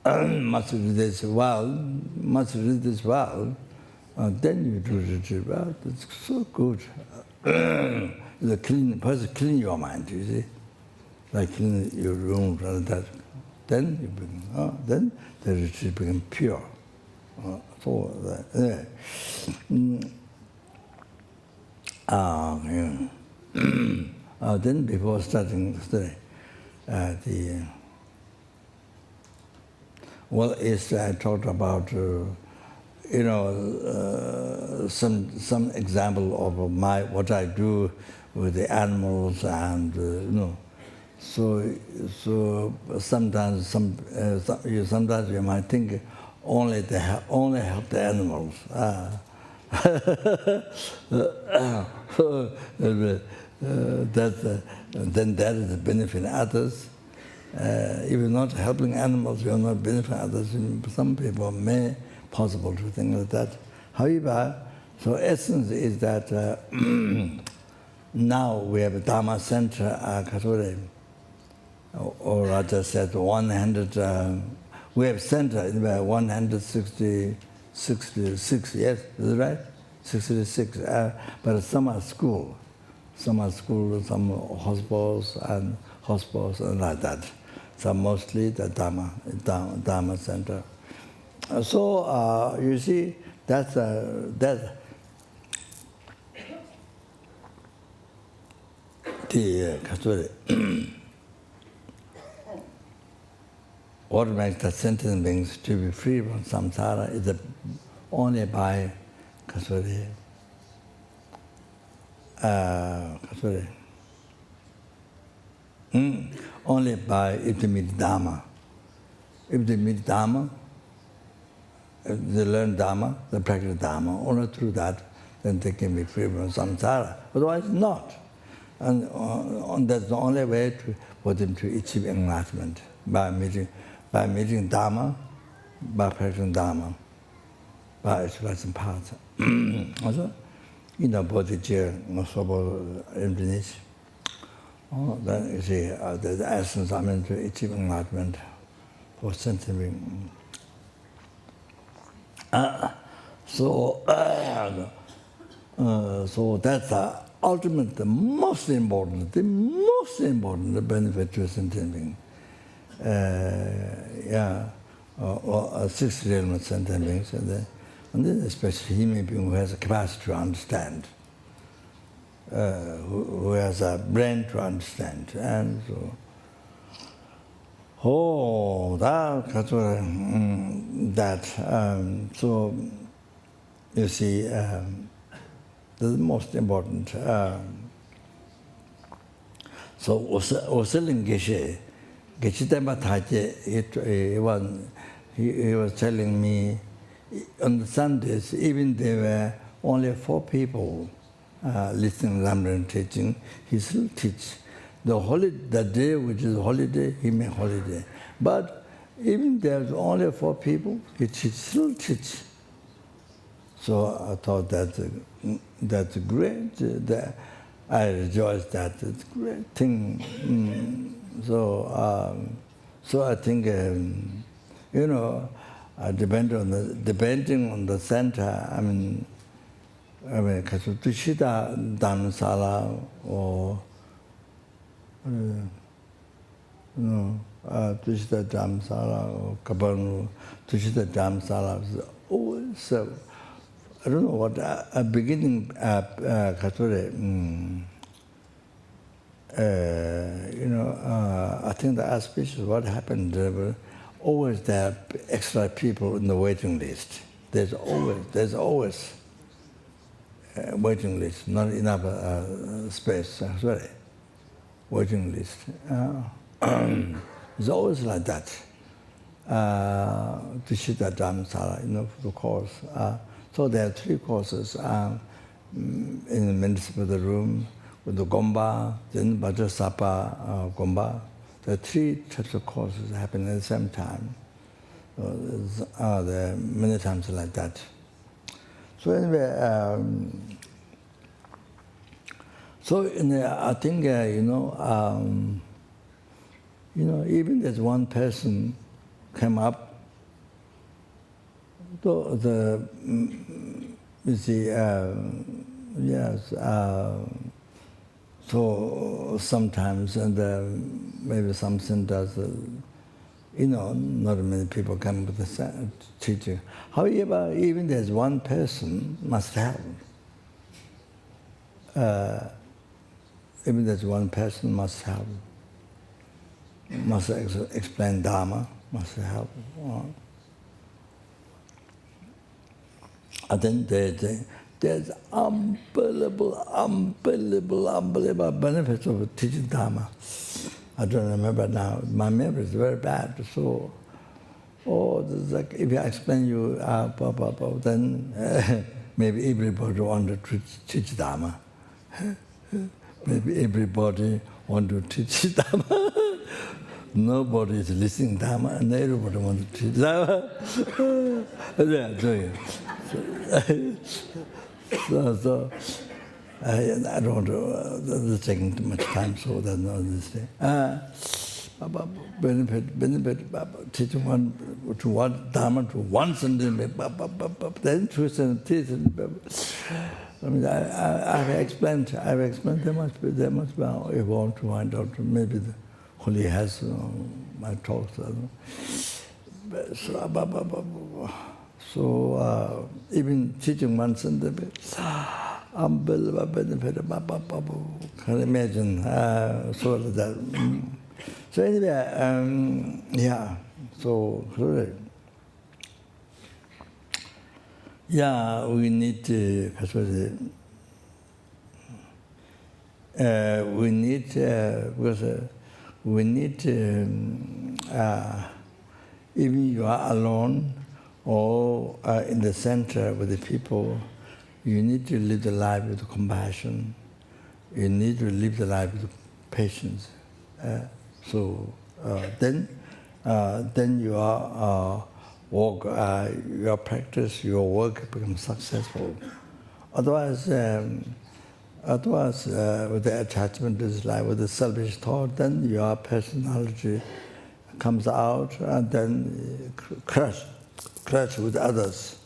Must read this well. Then you do retreat. Well, it's so good. The clean your mind. You see, like clean your room, like that. Then you begin. Then the retreat becomes pure. Then before starting the study, I talked about some example of what I do with the animals and So sometimes sometimes you might think only help the animals. Then that is the benefit others. If you're not helping animals, you're not benefiting others. Some people may possible to think like that. However, so essence is that now we have a Dharma center, or I just said 100. We have center in about 166. Yes, is it right? 66. But some are school, some hospitals and like that. So mostly the Dharma center. So you see, that's the what makes the sentient beings to be free from samsara is only by only by if they meet Dharma. If they meet Dharma, if they learn Dharma, they practice Dharma, only through that, then they can be free from samsara. Otherwise, not. And that's the only way for them to achieve enlightenment, by meeting Dharma, by practicing Dharma, by expressing path. Also, bodhicitta, emptiness. Then you see the essence, to achieve enlightenment for sentient being. So that's the ultimate, the most important benefit to a sentient being. Or 6 realm sentient beings, and then especially human being who has a capacity to understand, who has a brain to understand, and so Oh, that so you see, the most important. So Oseling Geshe, Geshitema Taje, he was telling me on the Sundays, even there were only 4 people listening to Lamrim teaching, he still teach. The day which is holiday, he made holiday. But even there's only 4 people, he still teach. So I thought that's great. I rejoice that it's a great thing. So I think depending on the center. I mean, because Tushita Dharamsala or Tushita Dharamsala or Kabanu, Tushita Dharamsala is always. I don't know what a beginning. I think the auspicious. What happened? There were always extra people in the waiting list. There's always a waiting list. Not enough space. Sorry, waiting list. It's always like that. Tushita Dharamsala, for the course. So there are 3 courses in the municipal room with the Gomba, then Vajrasapa Gomba. There are 3 types of courses happening at the same time. There are many times like that. So anyway, I think even there's one person came up. So so sometimes, and maybe some centers, not many people come with the teaching. However, even there's one person must have. Even there's one person must have. Must explain Dharma, must have. I think there's unbelievable benefits of teaching Dharma. I don't remember now. My memory is very bad. So, this is like if I explain you, then maybe everybody want to teach Dharma. Maybe everybody want to teach Dharma. Nobody is listening to Dharma, and everybody wants to teach Dharma. So I don't want to. This is taking too much time, so that's not this thing. Benefit, teaching one to one Dharma to one sentence, then 2 sentences. I mean, I've explained. There must be. If you want to find out, maybe the Holy has my talks. So even teaching one sentence, unbelievable benefit. Can imagine. So that. So anyway, So we need to. Even you are alone or in the center with the people, you need to live the life with compassion. You need to live the life with patience. Then your work, your practice, your work becomes successful. Otherwise, with the attachment to this life, with the selfish thought, then your personality comes out and then crash with others.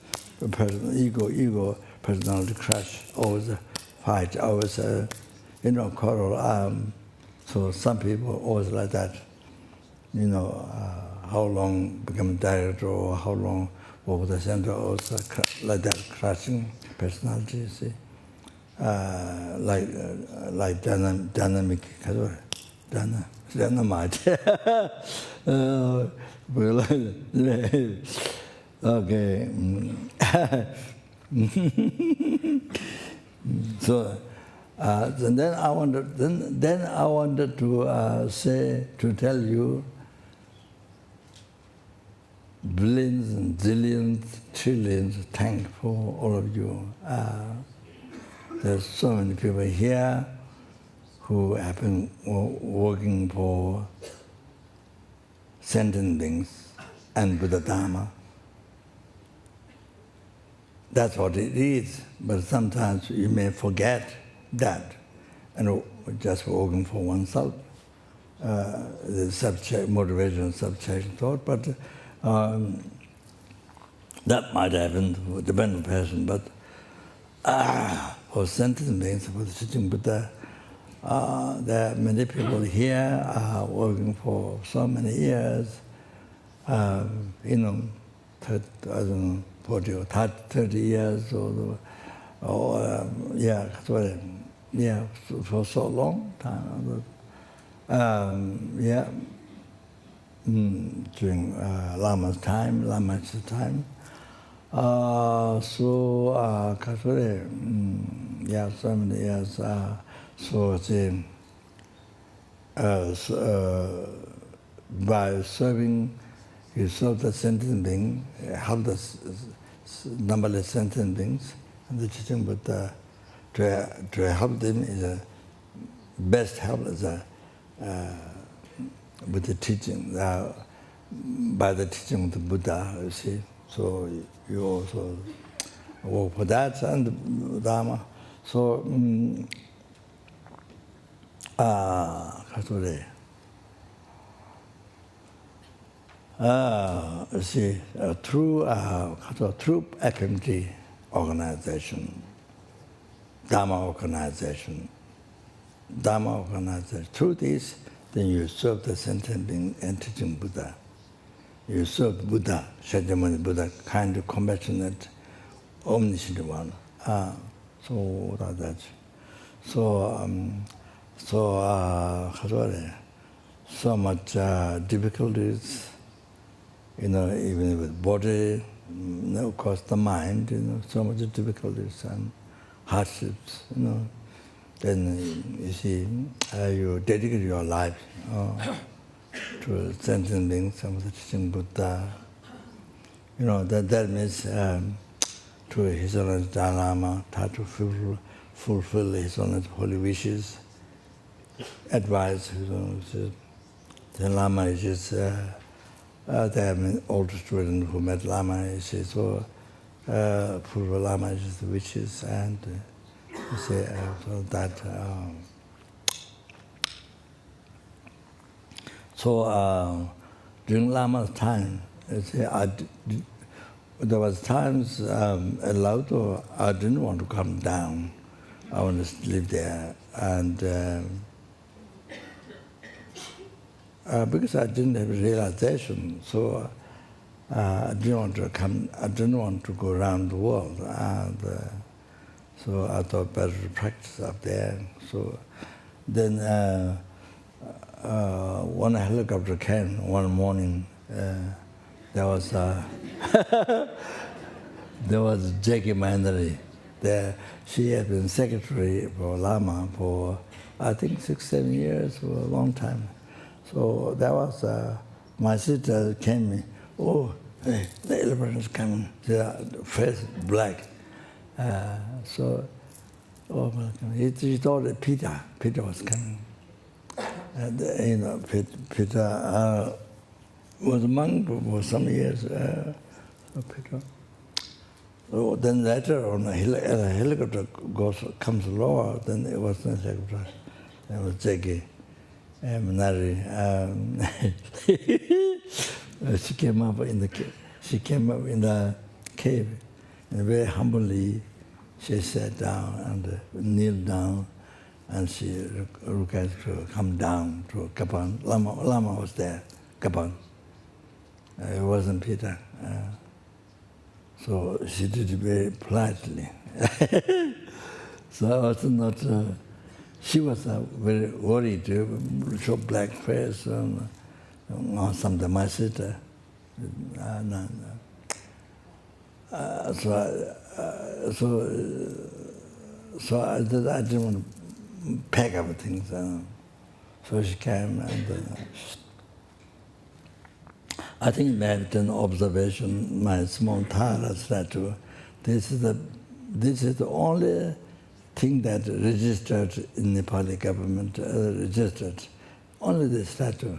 Ego, personality crash, always fight, always, quarrel. So some people always like that. How long become director or how long work with the center, also like that, crashing personality, see. Like dynamic, Dynamite. Okay. So then I wanted to tell you billions and zillions, trillions, thank for all of you. There's so many people here who have been working for sentient beings and Buddha Dharma. That's what it is, but sometimes you may forget that and just working for oneself. The motivation, subtraction thought, but that might happen, depend on person, but for sentient beings, for the teaching Buddha, there are many people here working for so many years, 40 or 30 years, for so long time. During Lama's time, Lama's time. So many years. By serving, you serve the sentient being, help the numberless sentient beings, and the teaching, but to help them is the best help is with the teaching, by the teaching of the Buddha, you see. So you also work for that and the Dharma. So, see, through FPMT organization, Dharma organization, through this, then you serve the sentient being and teaching Buddha. You serve Buddha, Shakyamuni Buddha, kind of compassionate, omniscient one. So that's so much difficulties, even with body, of course the mind, so much difficulties and hardships, Then you see, you dedicate your life to sentient beings, some of the teaching Buddha. That means to His Holiness Dalai Lama, try to fulfill His Holiness holy wishes, advice. The Lama is just, they have an old student who met Lama, he says, so fulfill Lama's wishes, and you say, so that. During Lama's time, there was times at Lawudo, I didn't want to come down. I wanted to live there, and because I didn't have realization, so I didn't want to come. I didn't want to go around the world, and so I thought better to practice up there. So then one helicopter came one morning. There was Jackie Mandari there. She had been secretary for Lama for I think 6-7 years, for a long time. So that was my sister came. Oh, hey, the elephant is coming. Their face black. She thought that Peter was coming. And Peter was a monk for some years. Peter. So then later on, a helicopter comes lower. Then it was not helicopter. It was Jackie Manari. She came up in the cave, and very humbly she sat down and kneeled down, and she requested to come down to Kapan. Lama was there, Kapan. It wasn't Peter. So she did it very politely. So I was not she was very worried, show black face, something, my sister. So I didn't want to pack up things. So she came, and I think I've done observation, my small Tara statue. This is the only thing that registered in Nepali government, registered. Only the statue.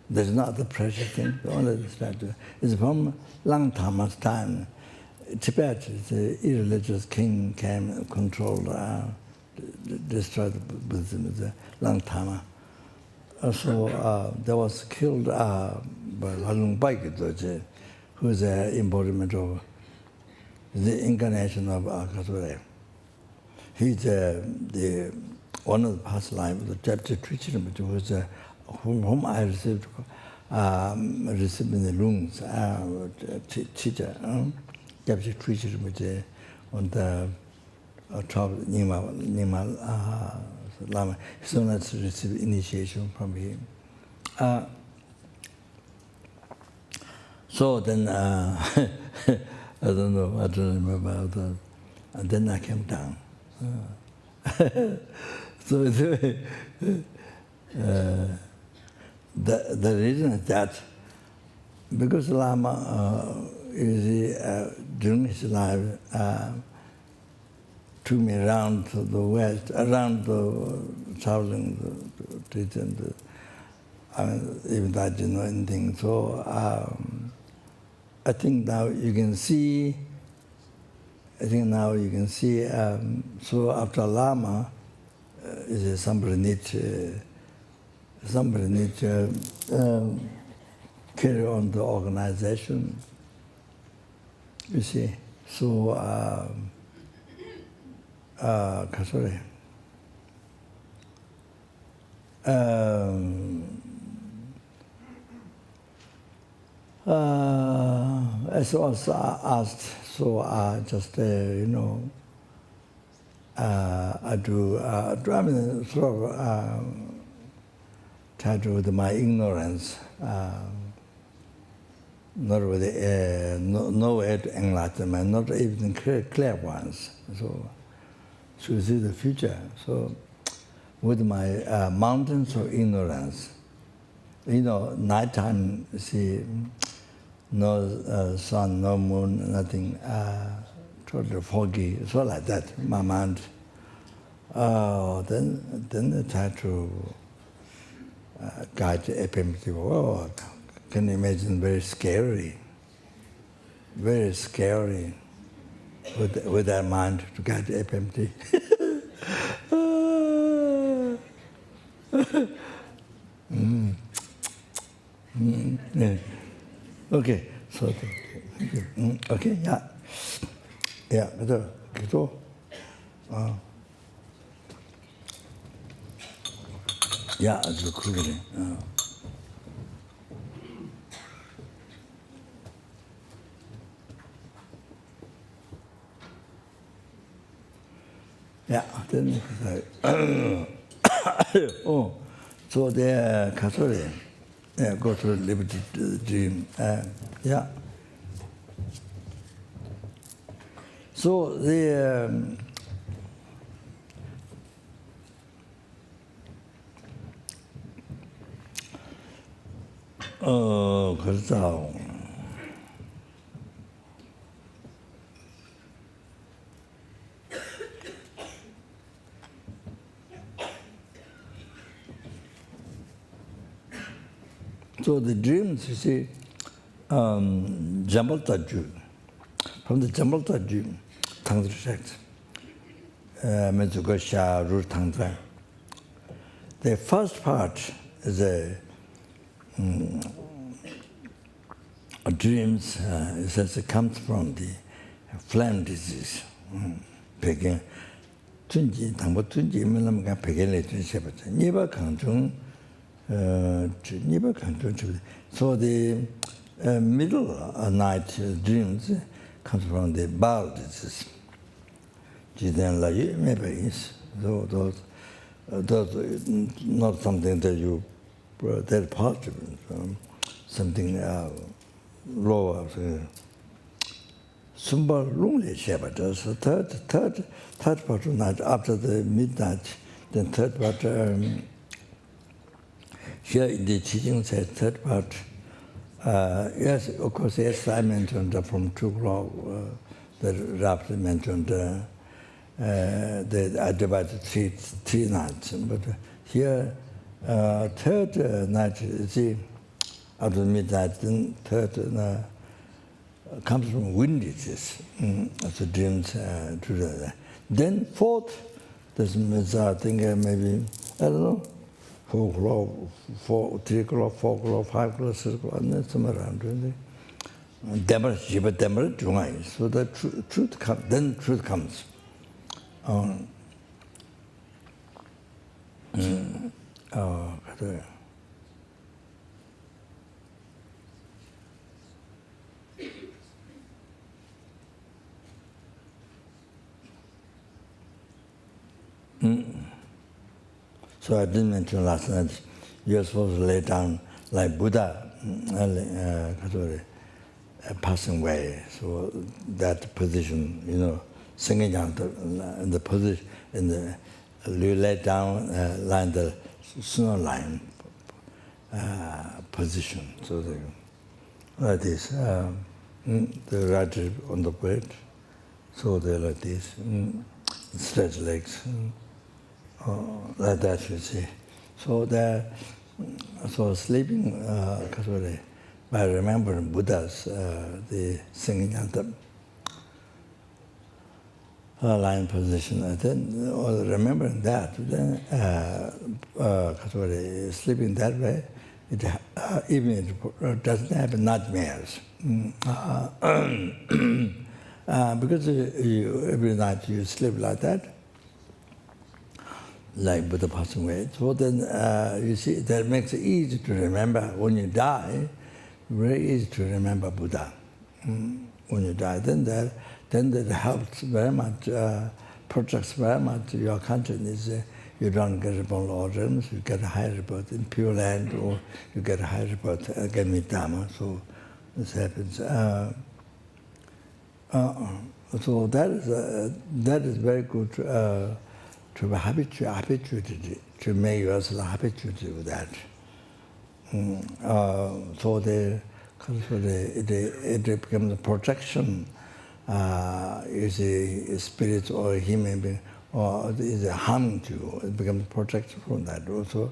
There's not the precious thing, only the statue. It's from long Dharma's time. Tibet, the irreligious king came and controlled, destroyed Buddhism, the long Dharma. So there was killed by Halung Baiki, who is an embodiment of the incarnation of Akasura. He's the one of the past life, the chapter teacher, whom I received in the rooms, teacher, chapter teacher, on the top Nima Lama. So let's receive initiation from him. So then, I don't remember about that. And then I came down. So the reason is that because Lama during his life took me around to the west, around the traveling the teaching. Even though I didn't know anything, so I think now you can see. So after Lama, somebody need to carry on the organization. You see, so sorry. As was asked, so I just I do. I mean, sort of try to with my ignorance, not with no way to enlightenment, not even clear ones. So to see the future. So with my mountains of ignorance, nighttime, see, no sun, no moon, nothing, totally foggy, so like that, my mind. Then I try to guide the FPMT. Oh, can you imagine, very scary with that mind to guide the FPMT. Yeah. Okay, so okay, yeah, betul, gitu. Ya, itu keren. Yeah, then oh, so there, Kasuri, go to Liberty Dream. Yeah. So the 그렇죠. So the dreams, you see, Jambalta dream. From the Jambalta dream, Tantra sect, Mezugosha, Rur Tantra. The first part is a dreams, it says it comes from the flame disease. Begin. Tunji, Tangbo Tunji, Milamga, Pegele, Shepherd. Never Kantung. So the middle night dreams comes from the bowel disease. Jiden la maybe is those That's not something that you that positive, something lower. Sumba lonely shepherd. So third part of night after the midnight, then third part. Here in the teaching says third part. Yes, of course, yes, I mentioned from 2 o'clock. The roughly mentioned. I divided three nights, but here third night, see, after midnight, then third comes from windages, so dreams to the. Then fourth, this means I think maybe I don't know, 4 o'clock, 3 o'clock, 4 o'clock, 5 o'clock, 6 o'clock, and then somewhere around. So the truth comes. Then truth comes. So I didn't mention last night, you're supposed to lay down like Buddha, passing away. So that position, singing in the position, you lay down line the snow line position. So like this, the right on the bed, so they're like this, stretch legs, like that you see. So sleeping, by remembering Buddha's the singing anthem. Line position, and then remembering that, then sleeping that way, even it doesn't have nightmares. Because every night you sleep like that, like Buddha passing away. So then you see, that makes it easy to remember when you die, very easy to remember Buddha. When you die, then that helps very much, protects very much your consciousness. You don't get born organs, you get a higher rebirth in Pure Land, or you get a higher rebirth again with Dharma. So this happens. So that is very good to be habituated, to make yourself habituated with that. So it becomes a protection. Is a spirit or a human being, or is a harm to you, it becomes protection from that also.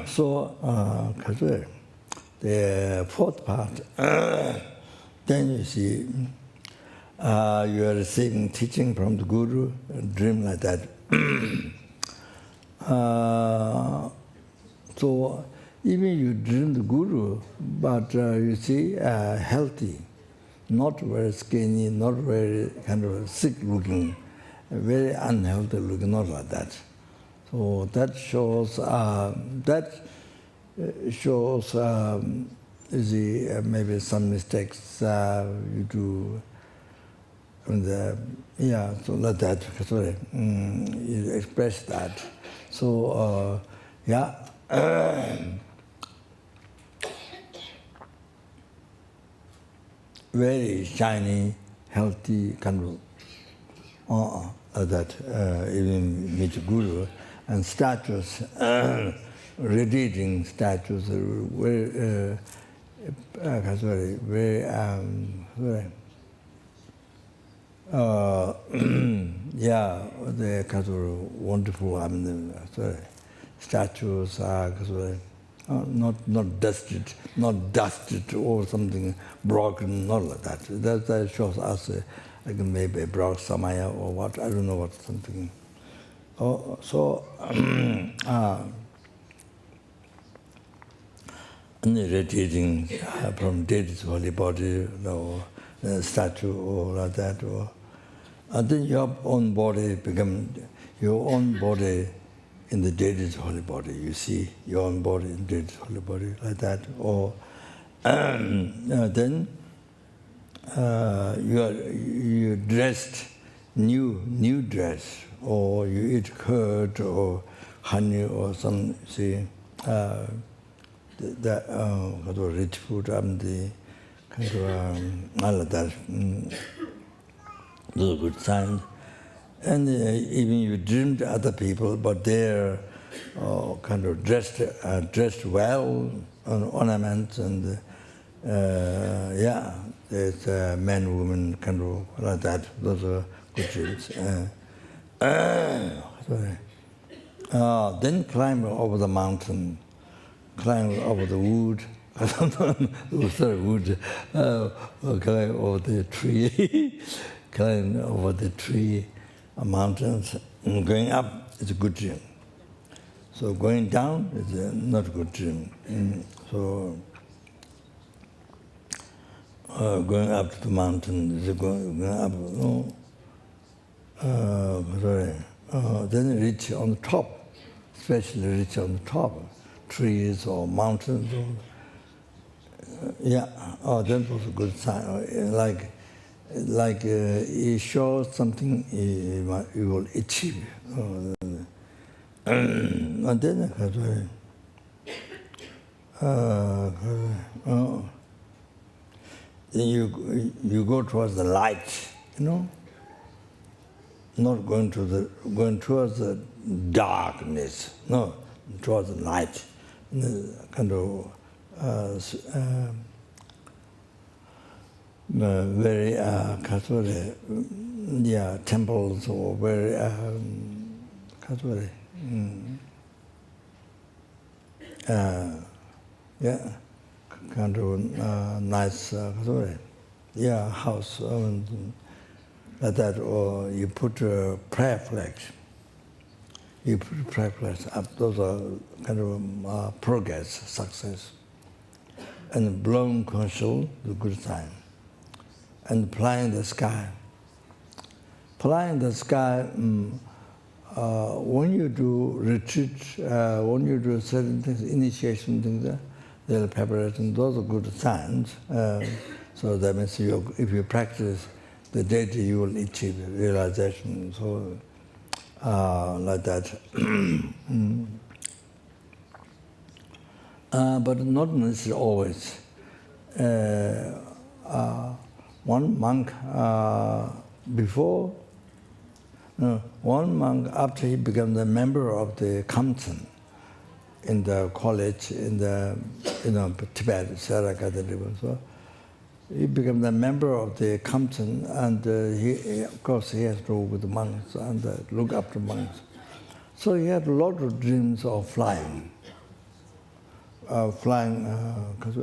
So, the fourth part, then you see you are receiving teaching from the Guru, a dream like that. So even you dream the Guru, but you see healthy, not very skinny, not very kind of sick looking, very unhealthy looking, not like that. So that shows maybe some mistakes you do. So like that. Sorry, you express that. So very shiny, healthy kind of that. Even meet Guru. And statues, radiating statues, very, they're kind of wonderful. Statues are not dusted or something broken, not like that. That shows us like maybe broke somewhere or what, I don't know what, something. Radiating from dead holy body, or statue or like that, or And then your own body become your own body in the deity's holy body. You see your own body in the deity's holy body like that. Or then you dressed new dress, or you eat curd or honey or some kind of rich food and the kind of all of that. Those are good signs. And even you dreamed other people, but they're kind of dressed well, ornaments and there's men, women, kind of like that. Those are good dreams. Then climb over the mountain, climb over the wood. I don't know, sorry, wood. Climb over the tree, climb over the tree, mountains. And going up is a good dream. So going down is not a good dream. So going up to the mountain is going up. Then reach on the top, especially reach on the top, trees or mountains. That was a good sign. Like it shows something you will achieve. And then then you go towards the light, not going towards the darkness, no, towards the light, kind of very temples or very kind of nice house like that, or you put prayer flags. You put prayer flags up. Those are kind of progress, success. And blowing conchal, the good sign. And flying the sky. Flying the sky, when you do retreat, when you do certain things, initiation things, the preparation, those are good signs. So that means if you practice the deity, you will achieve realization. So like that. But not necessarily always. One monk after he became the member of the Kamten in the college in the Tibet, Sarakata river. So he became the member of the Kamten, and of course he has to work with the monks and look after monks. So he had a lot of dreams of flying. Because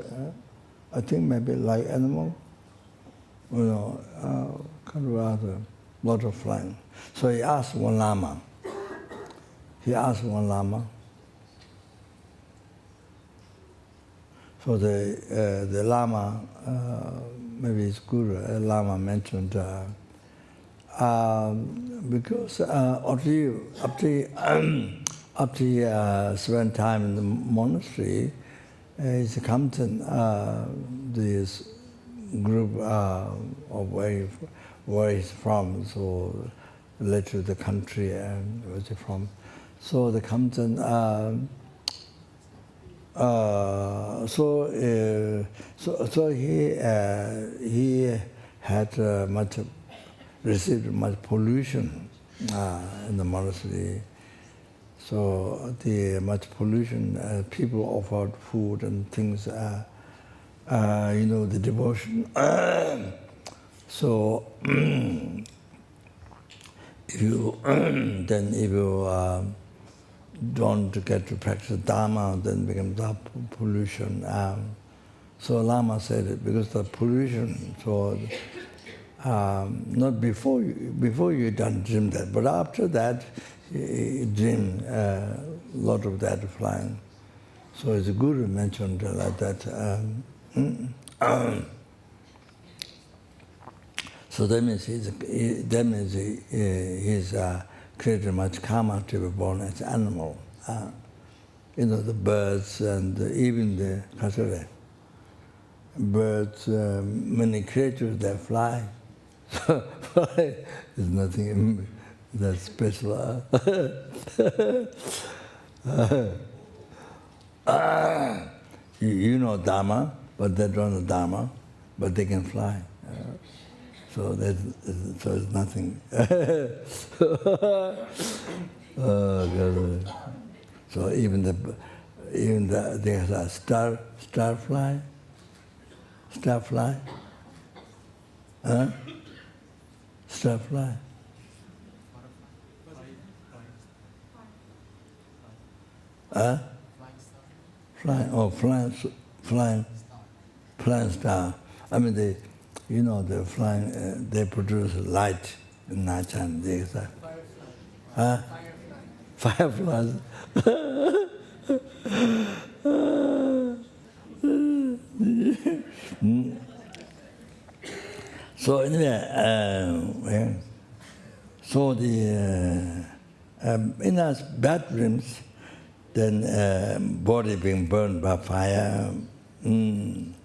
I think maybe like animal, kind of a lot of flying. So he asked one Lama. So the Lama, maybe his guru, Lama mentioned, because after he spent time in the monastery, he's come to this group of where he's from, so later the country and where he's from. So the Kamten, so he had received much pollution in the monastery. So the much pollution, people offered food and things, the devotion. So if you don't get to practice Dharma, then becomes pollution. So Lama said it because the pollution. So not before you done dream that, but after that you dream a lot of that flying. So as the Guru mentioned So that means he's created much karma to be born as an animal. The birds and even the birds, many creatures that fly. So fly is nothing that special. You know Dharma, but they don't know Dharma, but they can fly. So it's nothing. So even there's a star fly, huh? Star fly. Huh? Flying star. I mean, the flying, they produce light in night time. Fireflies. So anyway, so the in our bad dreams, then body being burned by fire, then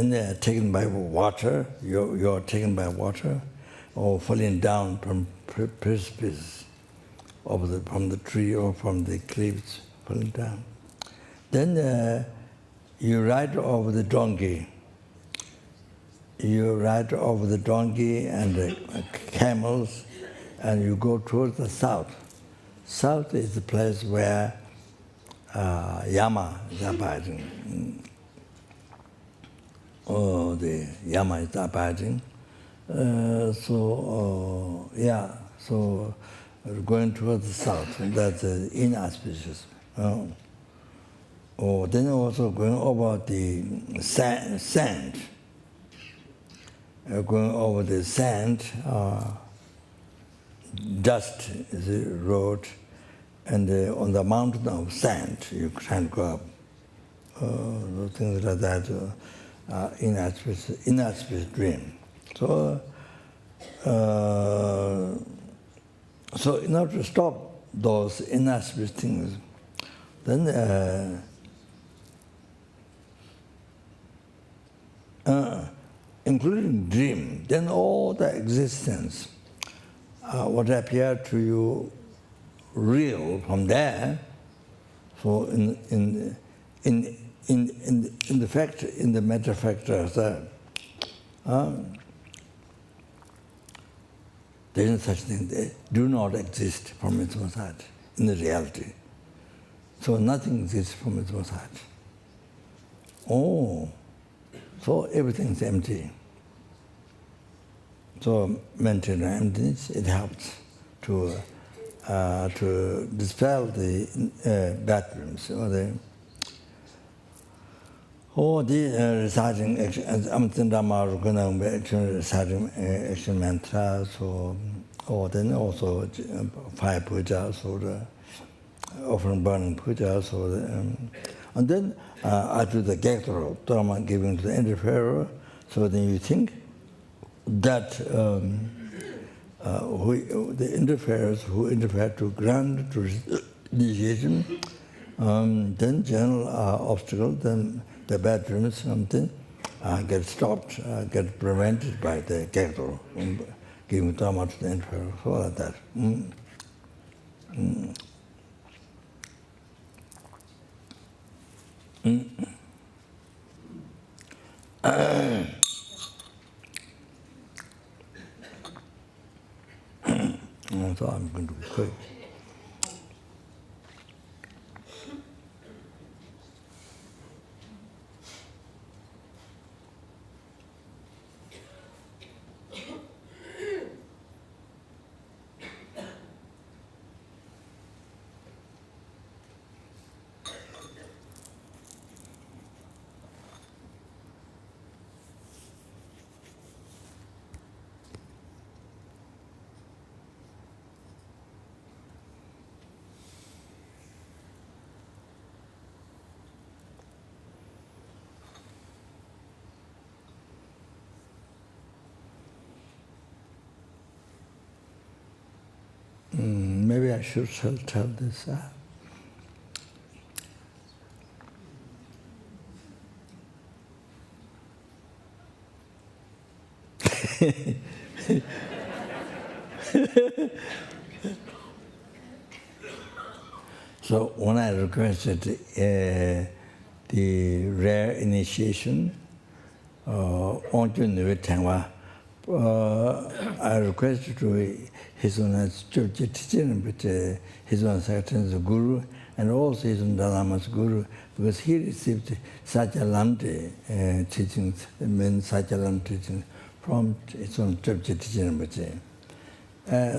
they are taken by water, you're taken by water, or falling down from precipice from the tree or from the cliffs, falling down. Then you ride over the donkey. You ride over the donkey and the camels, and you go towards the south. South is the place where Yama is abiding. The Yama is abiding. So going towards the south, that's inauspicious. Then also going over the sand. Going over the sand, dust is the road, and on the mountain of sand you can't go up. Things like that, inauspicious dream. So in order to stop those inauspicious things, then including dream, then all the existence, what appear to you real from there. So in the fact, in the matter factor, there is such thing. They do not exist from its own side in the reality. So nothing exists from its own side. So everything is empty. So maintaining emptiness, it helps to dispel the bad dreams or the reciting reciting action mantras, or then also fire pujas, or offering burning pujas, and then I do the Door of Dharma giving to the interferer. So then you think that the interferers who interfere to grant to initiation, then general obstacle, then the bad dreams, something get stopped, get prevented by the Door giving Dharma to the interferer, so like that. So I'm going to be quick. I should tell this. So when I requested the rare initiation, I requested to His Holiness Chöpje teaching, but His Holiness Secretary's Guru, and also His Holiness Dalai Guru, because he received Sachalanti teachings, Sachalanti teachings from His Holiness Chöpje teaching.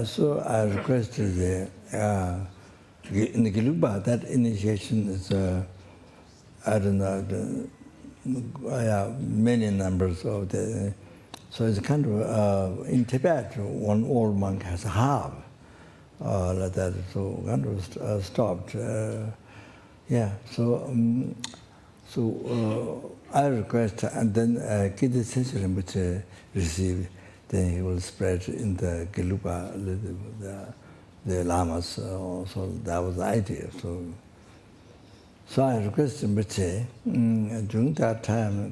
So I requested in the Gelupa, that initiation is, I don't know, many numbers of the. So it's kind of, in Tibet, one old monk has a half, like that, so kind of stopped. So I request, and then get the session which receive, then he will spread in the Gelupa, the lamas, so that was the idea. So I requested Mbache, during that time,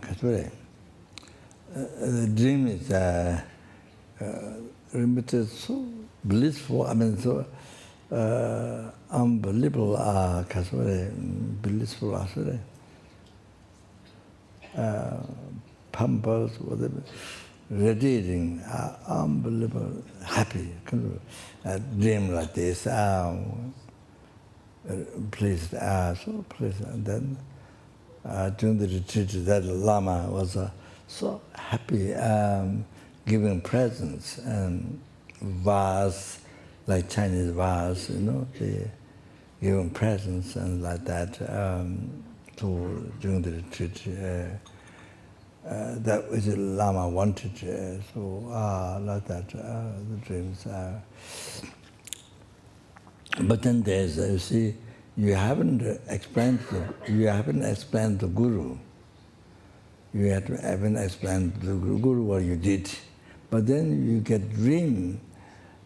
the dream is Rinpoche so blissful, I mean, so unbelievable, blissful, pampers, whatever, radiating, unbelievable, happy, kind of dream like this, pleased, so pleased. And then during the retreat, that Lama was so happy, giving presents and vase, like Chinese vase, they giving presents and like that during the retreat. That was the Lama wanted, like that, the dreams. But then there's, you see, you haven't explained the Guru. You haven't explained the Guru what you did. But then you get dream,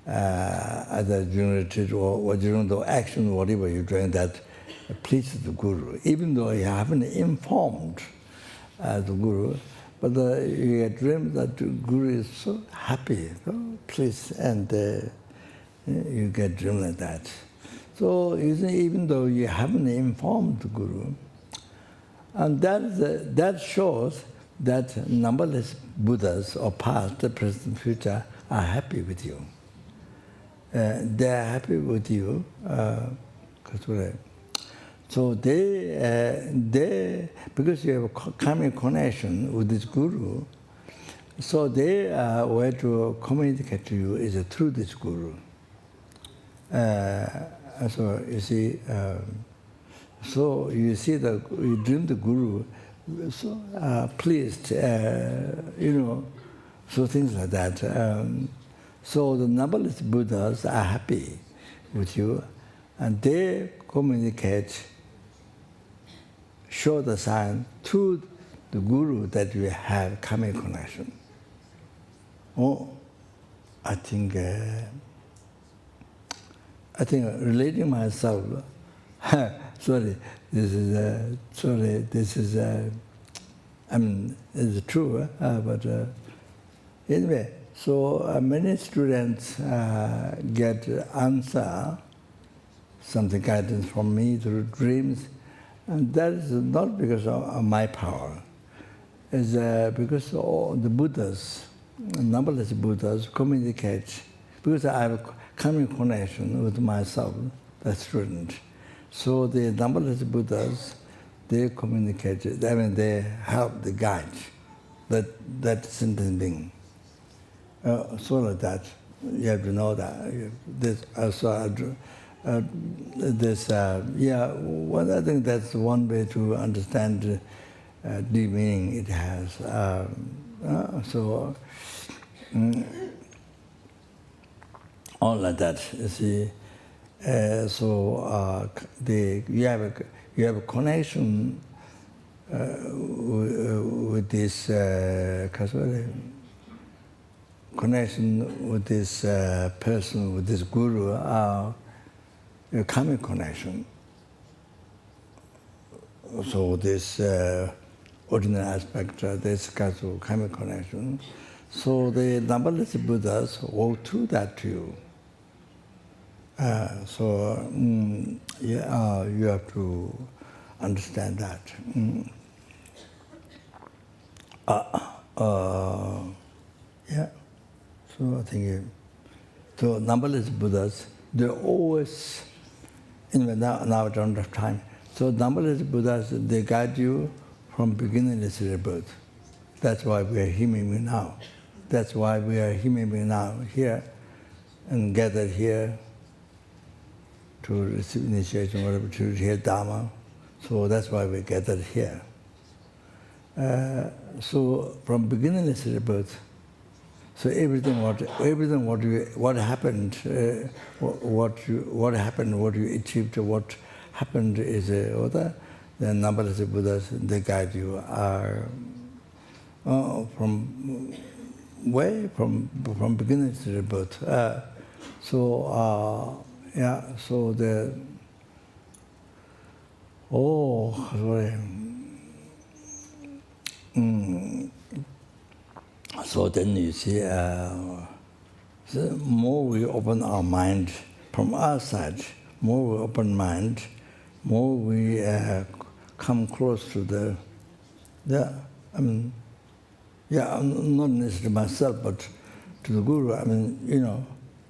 either during retreat or during the action, whatever you're doing, that pleases the Guru. Even though you haven't informed the Guru, but you get dream that the Guru is so happy, so pleased, and you get dream like that. So even though you haven't informed the Guru, and that shows that numberless Buddhas or past, present, future are happy with you. They are happy with you. So they because you have a karmic connection with this Guru, so they way to communicate to you is through this Guru. So you see. So you see you dream the Guru, so pleased, so things like that. So the numberless Buddhas are happy with you, and they communicate, show the sign to the Guru that you have karmic connection. I think relating myself. Sorry, this is I mean, it's true, but anyway, so many students get answer, something guidance from me through dreams, and that is not because of my power. It's because all the Buddhas, numberless Buddhas communicate, because I have a karmic connection with myself, the student. So the numberless Buddhas, they communicate, I mean, they help the guide, that sentient being. So like that, you have to know that. This also, well, I think that's one way to understand the meaning it has. All like that, you see. You have a connection with this connection with this person, with this Guru, a karmic connection. So this ordinary aspect, this kind of karmic connection. So the numberless Buddhas walk through that too. You have to understand that. So I think so numberless Buddhas, they're always, now I don't have time. So numberless Buddhas, they guide you from beginningless rebirth. That's why we are human beings now. That's why we are human beings now here and gathered here to receive initiation, whatever, to hear Dharma. So that's why we gathered here. So from beginningless rebirth, so everything what happened, what happened, what you achieved, what happened is the numberless Buddhas, they guide you are from beginningless rebirth. So then you see, the more we open our mind from our side, more we open mind, more we come close to not necessarily myself, but to the Guru.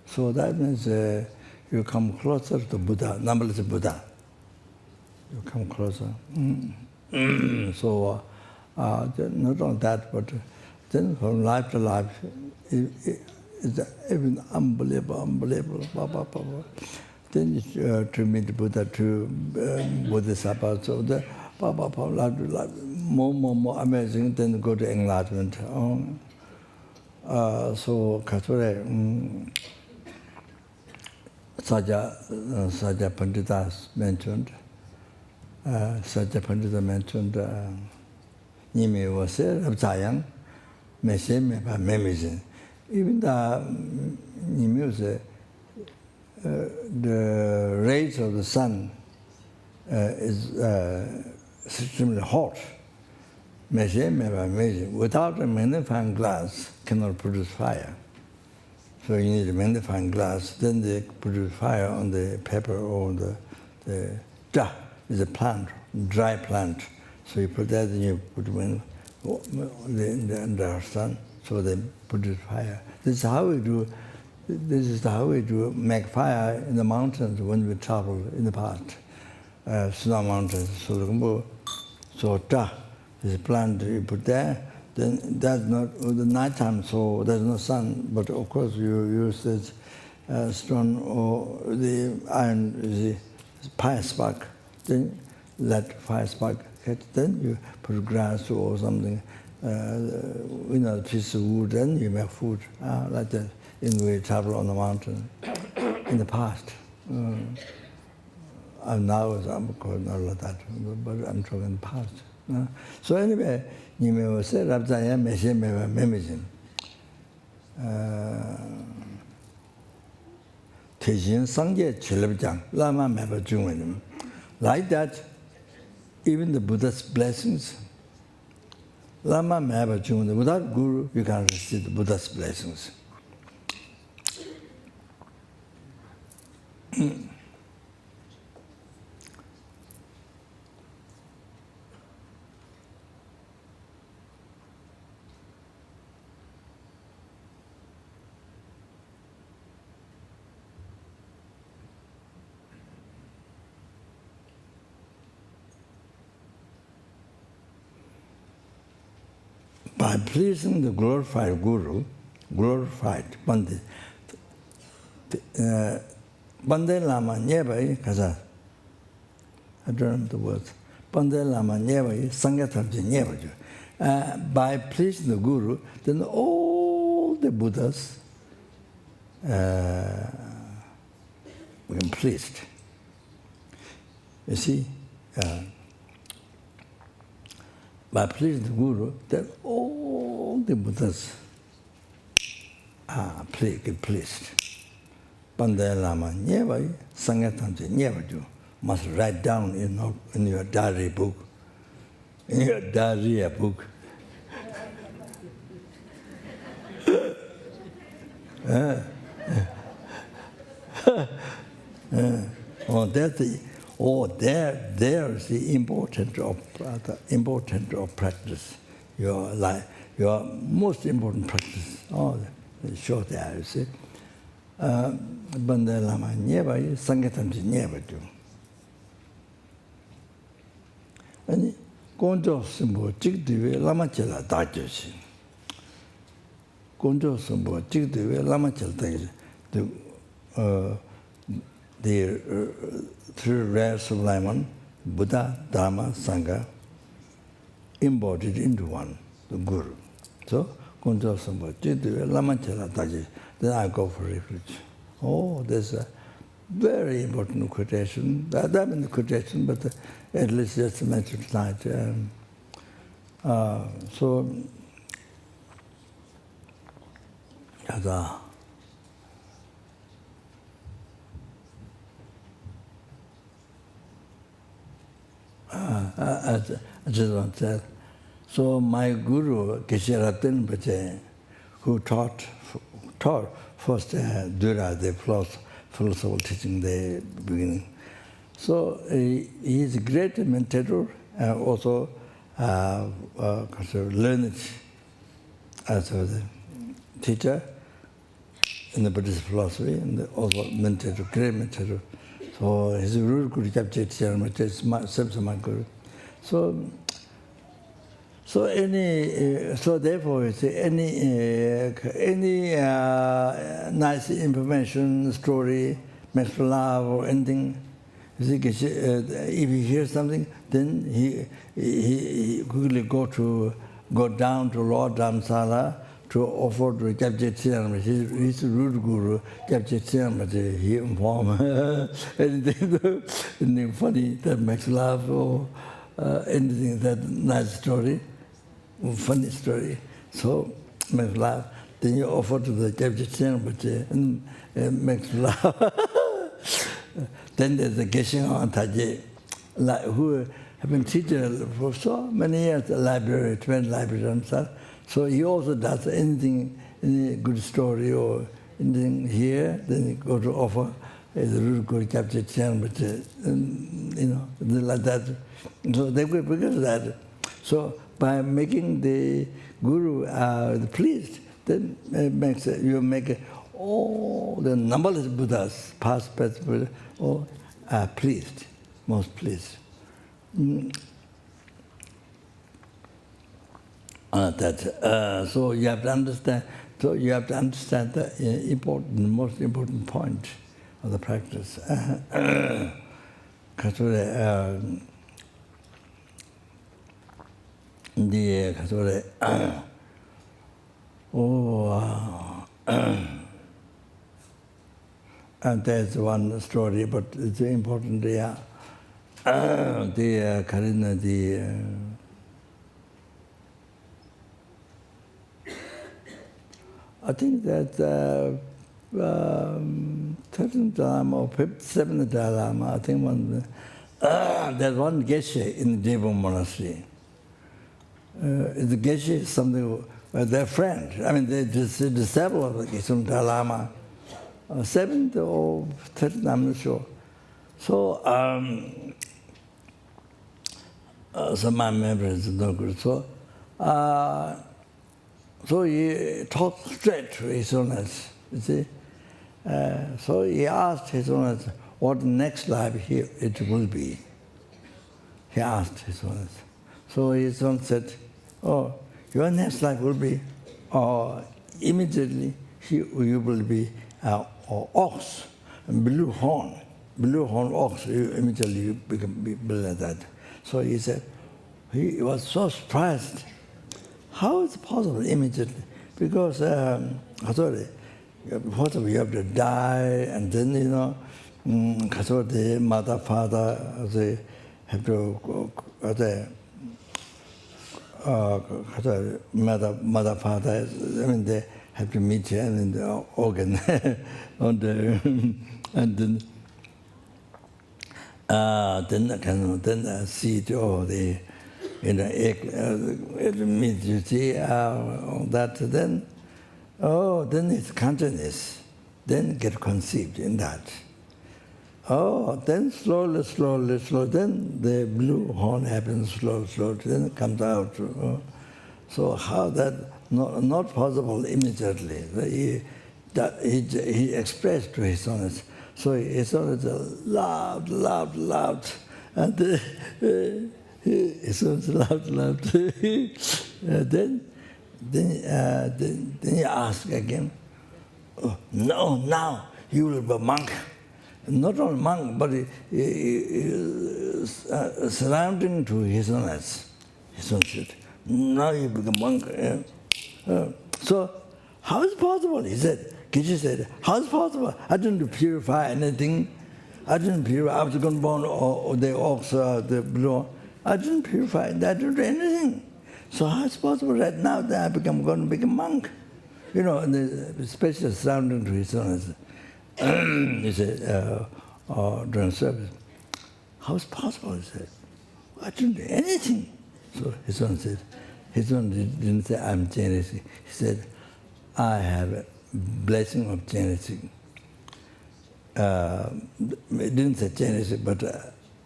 So that means you come closer to Buddha, numberless Buddha. You come closer. So not only that, but then from life to life, it's even unbelievable. Then to meet Buddha, to Bodhisattva, so the more amazing, then go to enlightenment. So Katsure, Sajja Pandita mentioned, Nime was Rabzayang, Meshe Mepa Memizin. Even the Nime the rays of the sun is extremely hot. Meshe Mepa Memizin. Without a magnifying glass, cannot produce fire. So you need a magnifying glass, then they produce fire on the paper or the da is a plant, dry plant. So you put that and you put it in the sun, so they produce fire. This is how we do make fire in the mountains when we travel in the past. Snow mountains. So da is a plant you put there. Then that's not the nighttime, so there's no sun. But of course, you use this stone or the iron, the fire spark. Then let fire spark hit. Then you put grass or something, piece of wood. Then you make food like that. In we travel on the mountain in the past. Now I'm not like that, but I'm talking in the past. So anyway. Nime say Rabzaya Meshe Meva Memizin. Tejin Sangye Chilabjang, Lama Meva Jungwenim. Like that, even the Buddha's blessings, Lama Meva Jungwenim, without Guru, you can't receive the Buddha's blessings. By pleasing the glorified Guru, glorified Pandit, Pandit Lama Nyebai Kaza. I don't know the words. Pandit Lama Nyebai Sangatabji Nyebai. By pleasing the Guru, then all the Buddhas become pleased. You see? By pleasing the Guru, then all the Buddhas get pleased. Pandey Lama never Sangatanji never do. Must write down in your diary book. In your diary book. There's the important of practice. Your life, your most important practice. The short there, you see. Bandai Lama never, Sangatamji never do. And Gonjo Simbo, Jigdiwe, Lamachela, Dajoshi. Gonjo Simbo, Jigdiwe, Lamachela, the three rare sublime one, Buddha, Dharma, Sangha, embodied into one, the Guru. So, Gonjo Simbo, Jigdiwe, Lamachela, Dajoshi. Then I go for refuge. Oh, there's a very important quotation. That in the quotation, but at least just mentioned tonight. So, I just want to say, so my guru, Geshe Rinpoche, who taught first Dura, the philosophical teaching, the beginning. So he is a great meditator, also learned as a teacher in the Buddhist philosophy, and also meditator, great meditator. So his Guru Guru Japje is my guru. So therefore, any nice information, story, makes laugh or anything. If he hears something, then he quickly go down to Lord Dhamsala to offer to Japje Tsirama. His root guru, Japje Tsirama, he inform anything funny that makes laugh or anything that nice story. Funny story, so makes laugh. Then you offer to the Japje but makes laugh. Then there's the Geshe Taje, who have been teaching for so many years, the library, 20 libraries. So he also does anything, any good story or anything here, then he go to offer as a root good Japje but like that. So they go because of that. So by making the guru the priest, then you make all the numberless Buddhas, past, present, Buddha, all are pleased, most pleased. So you have to understand. So you have to understand the most important point of the practice. And there's one story, but it's important. Karina, I think that 13th Dharma or 7th Dharma, I think there's one Geshe in the Devon monastery. The Geshe is something, their friend. I mean, they're just a disciple of the Geshe Lama. 7th or 13th, I'm not sure. So, so my memory is no good. So he talked straight to His Holiness, you see. So he asked His Holiness what next life it will be. He asked His Holiness. So His Holiness said, "Oh, your next life will be, immediately you will be ox, blue horn ox. You immediately become like that." So he said, he was so surprised. How is it possible immediately? Because first of all, you have to die, and then the mother, father, they have to mother, father. I mean, have to meet him in the organ, on the, and then I see the egg, meet you see that, then it's consciousness, then get conceived in that. Then slowly, then the blue horn happens slowly, then it comes out. So how that, not possible immediately. He expressed to his honest. So his honest loud, and his honest loud. Then he asked again, no, now you will be a monk. Not only monk, but surrounding to his honest. His honest. Now you become monk. So how is it possible? He said, Geshe said, how is it possible? I didn't purify anything. I didn't purify. I was going to burn or the ox, the blue. I didn't purify. I didn't do anything. So how is it possible right now that I going to become monk? You know, and the special surrounding to his honest. He said, during service, how is it possible? He said, I didn't do anything. So his son said, his son didn't say, I'm generous. He said, I have a blessing of generosity. It didn't say generosity, but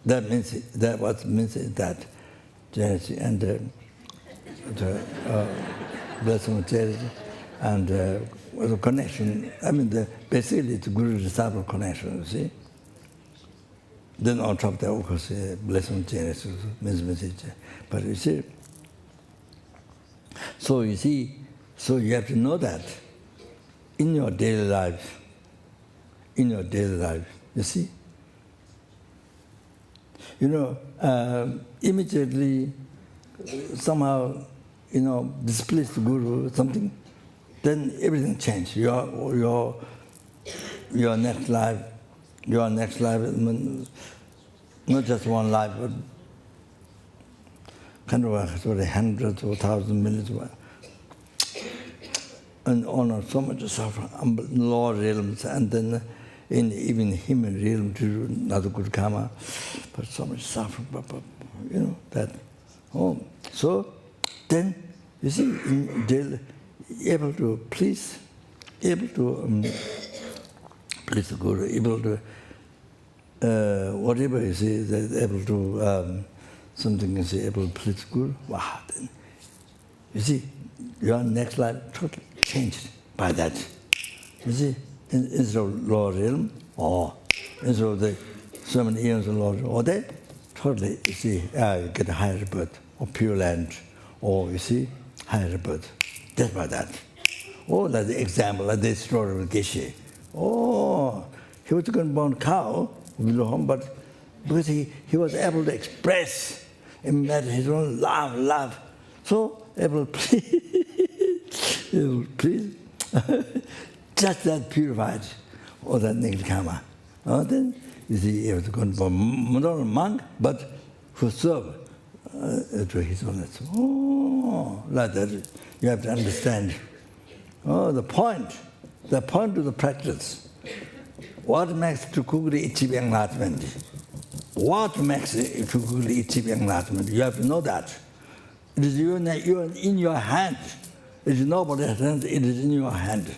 that means that what means is that generosity and the blessing of charity and the connection. I mean, basically it's guru-disciple connection. You see. Then on top of that, of course, blessing of charity means message. But you see, so you have to know that in your daily life, you see, immediately, somehow, displeased the guru or something, then everything changes. Your next life, not just one life, but kind of sort of hundreds or thousands, millions, and on so much suffering, lower realms, and then in even human realm to not good karma, but so much suffering, that. So then you see, able to please the guru, able to whatever you see, able to something you say, able to please the guru. Wow! Then you see, your next life totally changed by that. You see, instead of lower realm, or instead of the so many years of lower realm, or that totally, you see, you get a higher birth, or pure land, or you see, higher birth. Just by that. Like the example, like the story of Geshe. He was going to born cow, but because he was able to express in his own love, so able to please, just that purified all that negative karma. Then you see, he was going to born not only monk, but who serve to his own. Like that, you have to understand. The point of the practice. What makes to quickly achieve enlightenment? What makes to quickly achieve enlightenment? You have to know that. It is in your hand. It is nobody's hand, it is in your hand.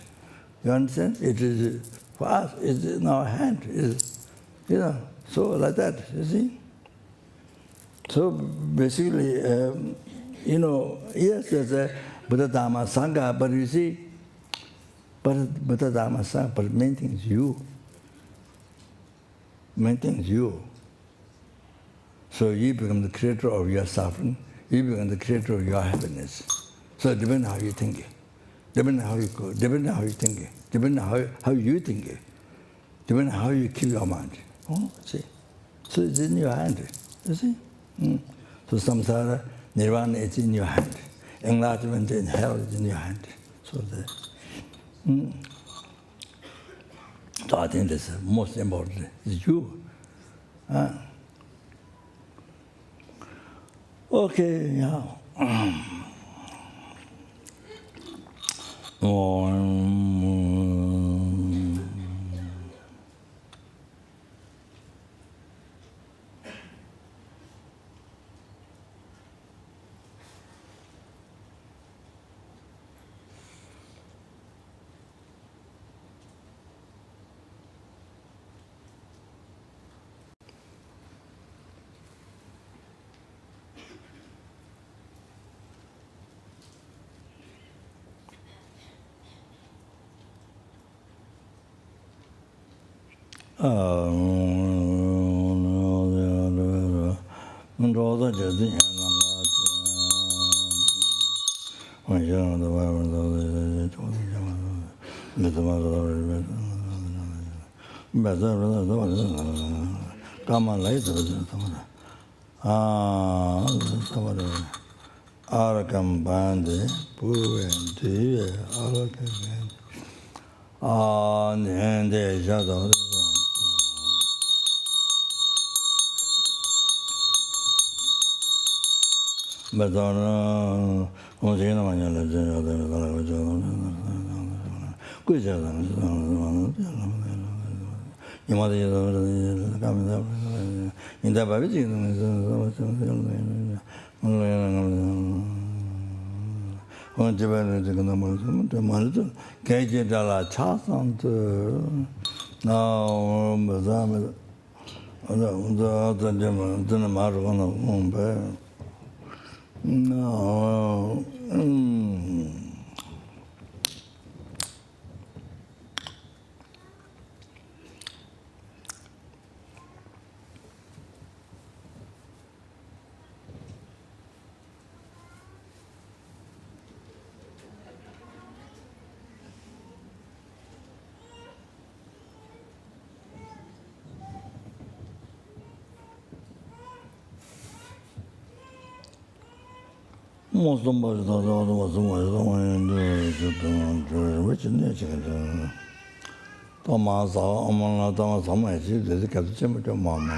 You understand? It is, for us, it is in our hand. It is, so like that, you see? So basically, yes, there's a Buddha Dharma Sangha, but you see, Buddha Dharma Sangha, but main thing is you. Main thing is you. So you become the creator of your suffering, you become the creator of your happiness. So it depends how you think it. Depends how you go, depends how you think it. Depends how you think it. Depends how you keep your mind. See? So it's in your hand, you see? So samsara, nirvana is in your hand. Enlightenment in hell is in your hand. So so I think that's the most important is you. Okay, yeah. Arakam bande, puente, arakam, nende, jado, Badana, Ojina Manala, No. Most of us was which nature. Thomas, among Thomas, how much is the captain to Mamma?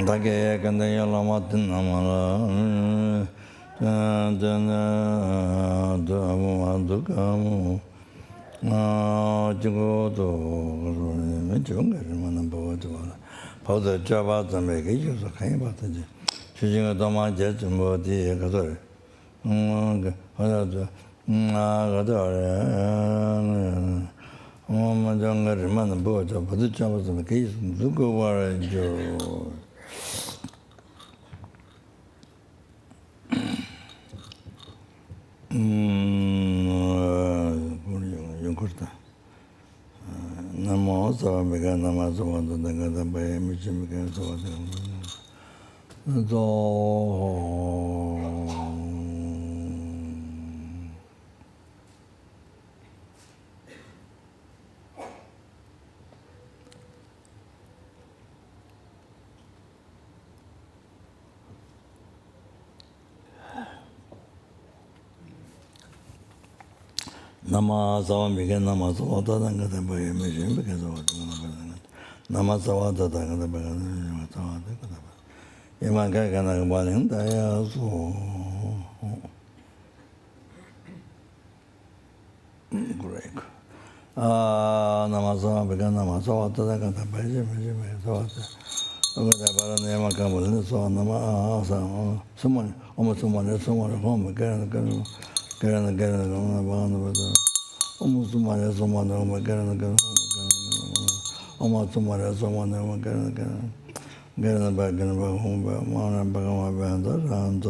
Dage Gandaya Lamatin Amala Dana Dukamu Jugoto Jungerman Powder Java and make use of kind about it. Choosing a Doma jet and body a Gador. Younger man and boat of the Javas and the case, look over and Joe. Namo so began Namazo on the Gada by Mission began so. Namasawa began Namazo, than the boy mission because of Namasawa, the Tagada. Yamaka Balim, great. Namasawa began Namasawa, the Tagada by someone, almost someone at home again. Almost someone again. Almost someone again. Getting back in about home, but one back on my band and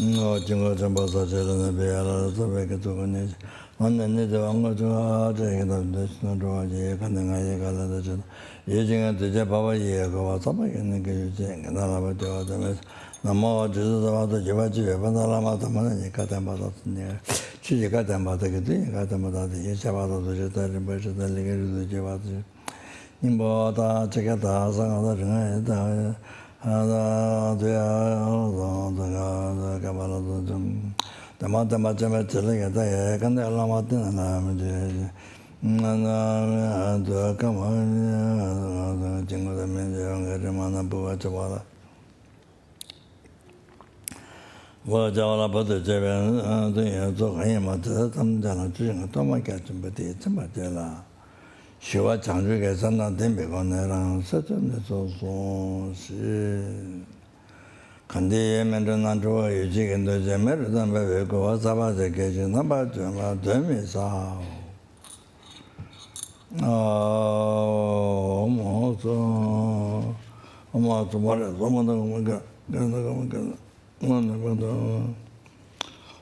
no jingle and boss and the bear to make it to an 오늘 저 안거 저기도 됐는 좋아지 가능하게 가라도 저 예정은 이제 봐봐 얘가 와서 막는 게 이제 나라가 되어서 너무 저도 와도 제바지 반나라마다 만하니까 다 받았네. 취지가 다 받았거든. 가다 받아도 예차 받아도 저다를 벌써 달리게도 제바도 임보다 제가 다 상하다 정해다 하다 돼야 가발도 좀 담아다 맞자면 들리겠다. 근데 알아맞는 나면 나나 저 가만 친구들면 저런 거만 보고 저봐라. 뭐자라 버들 제변 네 저거에 맞다 담자는 주는 도마게 좀 버티 좀 맞잖아. 시와 장주에서 난된 배관이랑 서점에서 소시 간디에면은 난 좋아 유지근도 제메르단 배고 와사바제 계지나 봐줘마 되면서 어머서 말해 소문도 뭔가 그런 거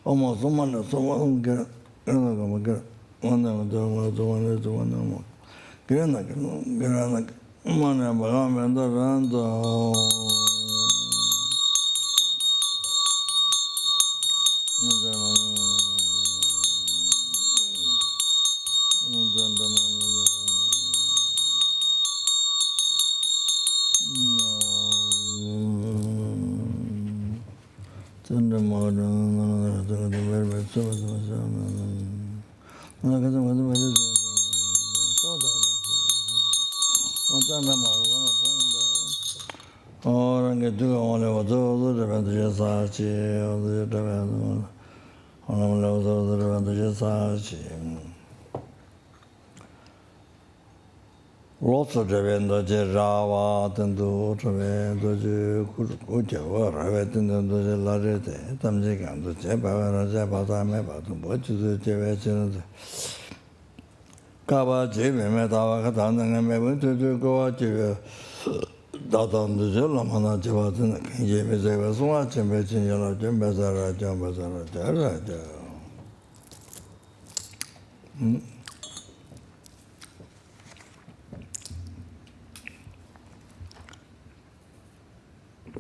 어머 소문도 소문 그런 거 뭔가 원하는 그러나 뭐냐 뭐하면 더란도 로서 저변도 제 라와 등도 저변도 저 고저와 라베든도 저 라레데 담지간도 제 바와라 제 바다메 바도 뭐지도 제외지는 가바 제메메 다와가 다는 메면 저거 저 다단도 저 라마나 제바든 이제 제가 송아 제메진이라 좀 베자라 좀 베자라 자라자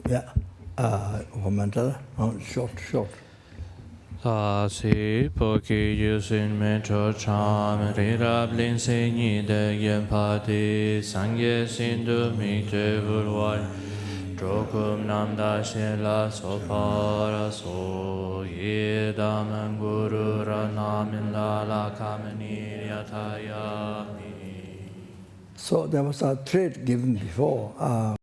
Yeah, short. Si pochi yusin metro cham rirab l'insegni de yempati sangye sindu mikte vulwai drokum namda shela sopara so yedaman guru ranamin la kamani yatayami. So there was a thread given before.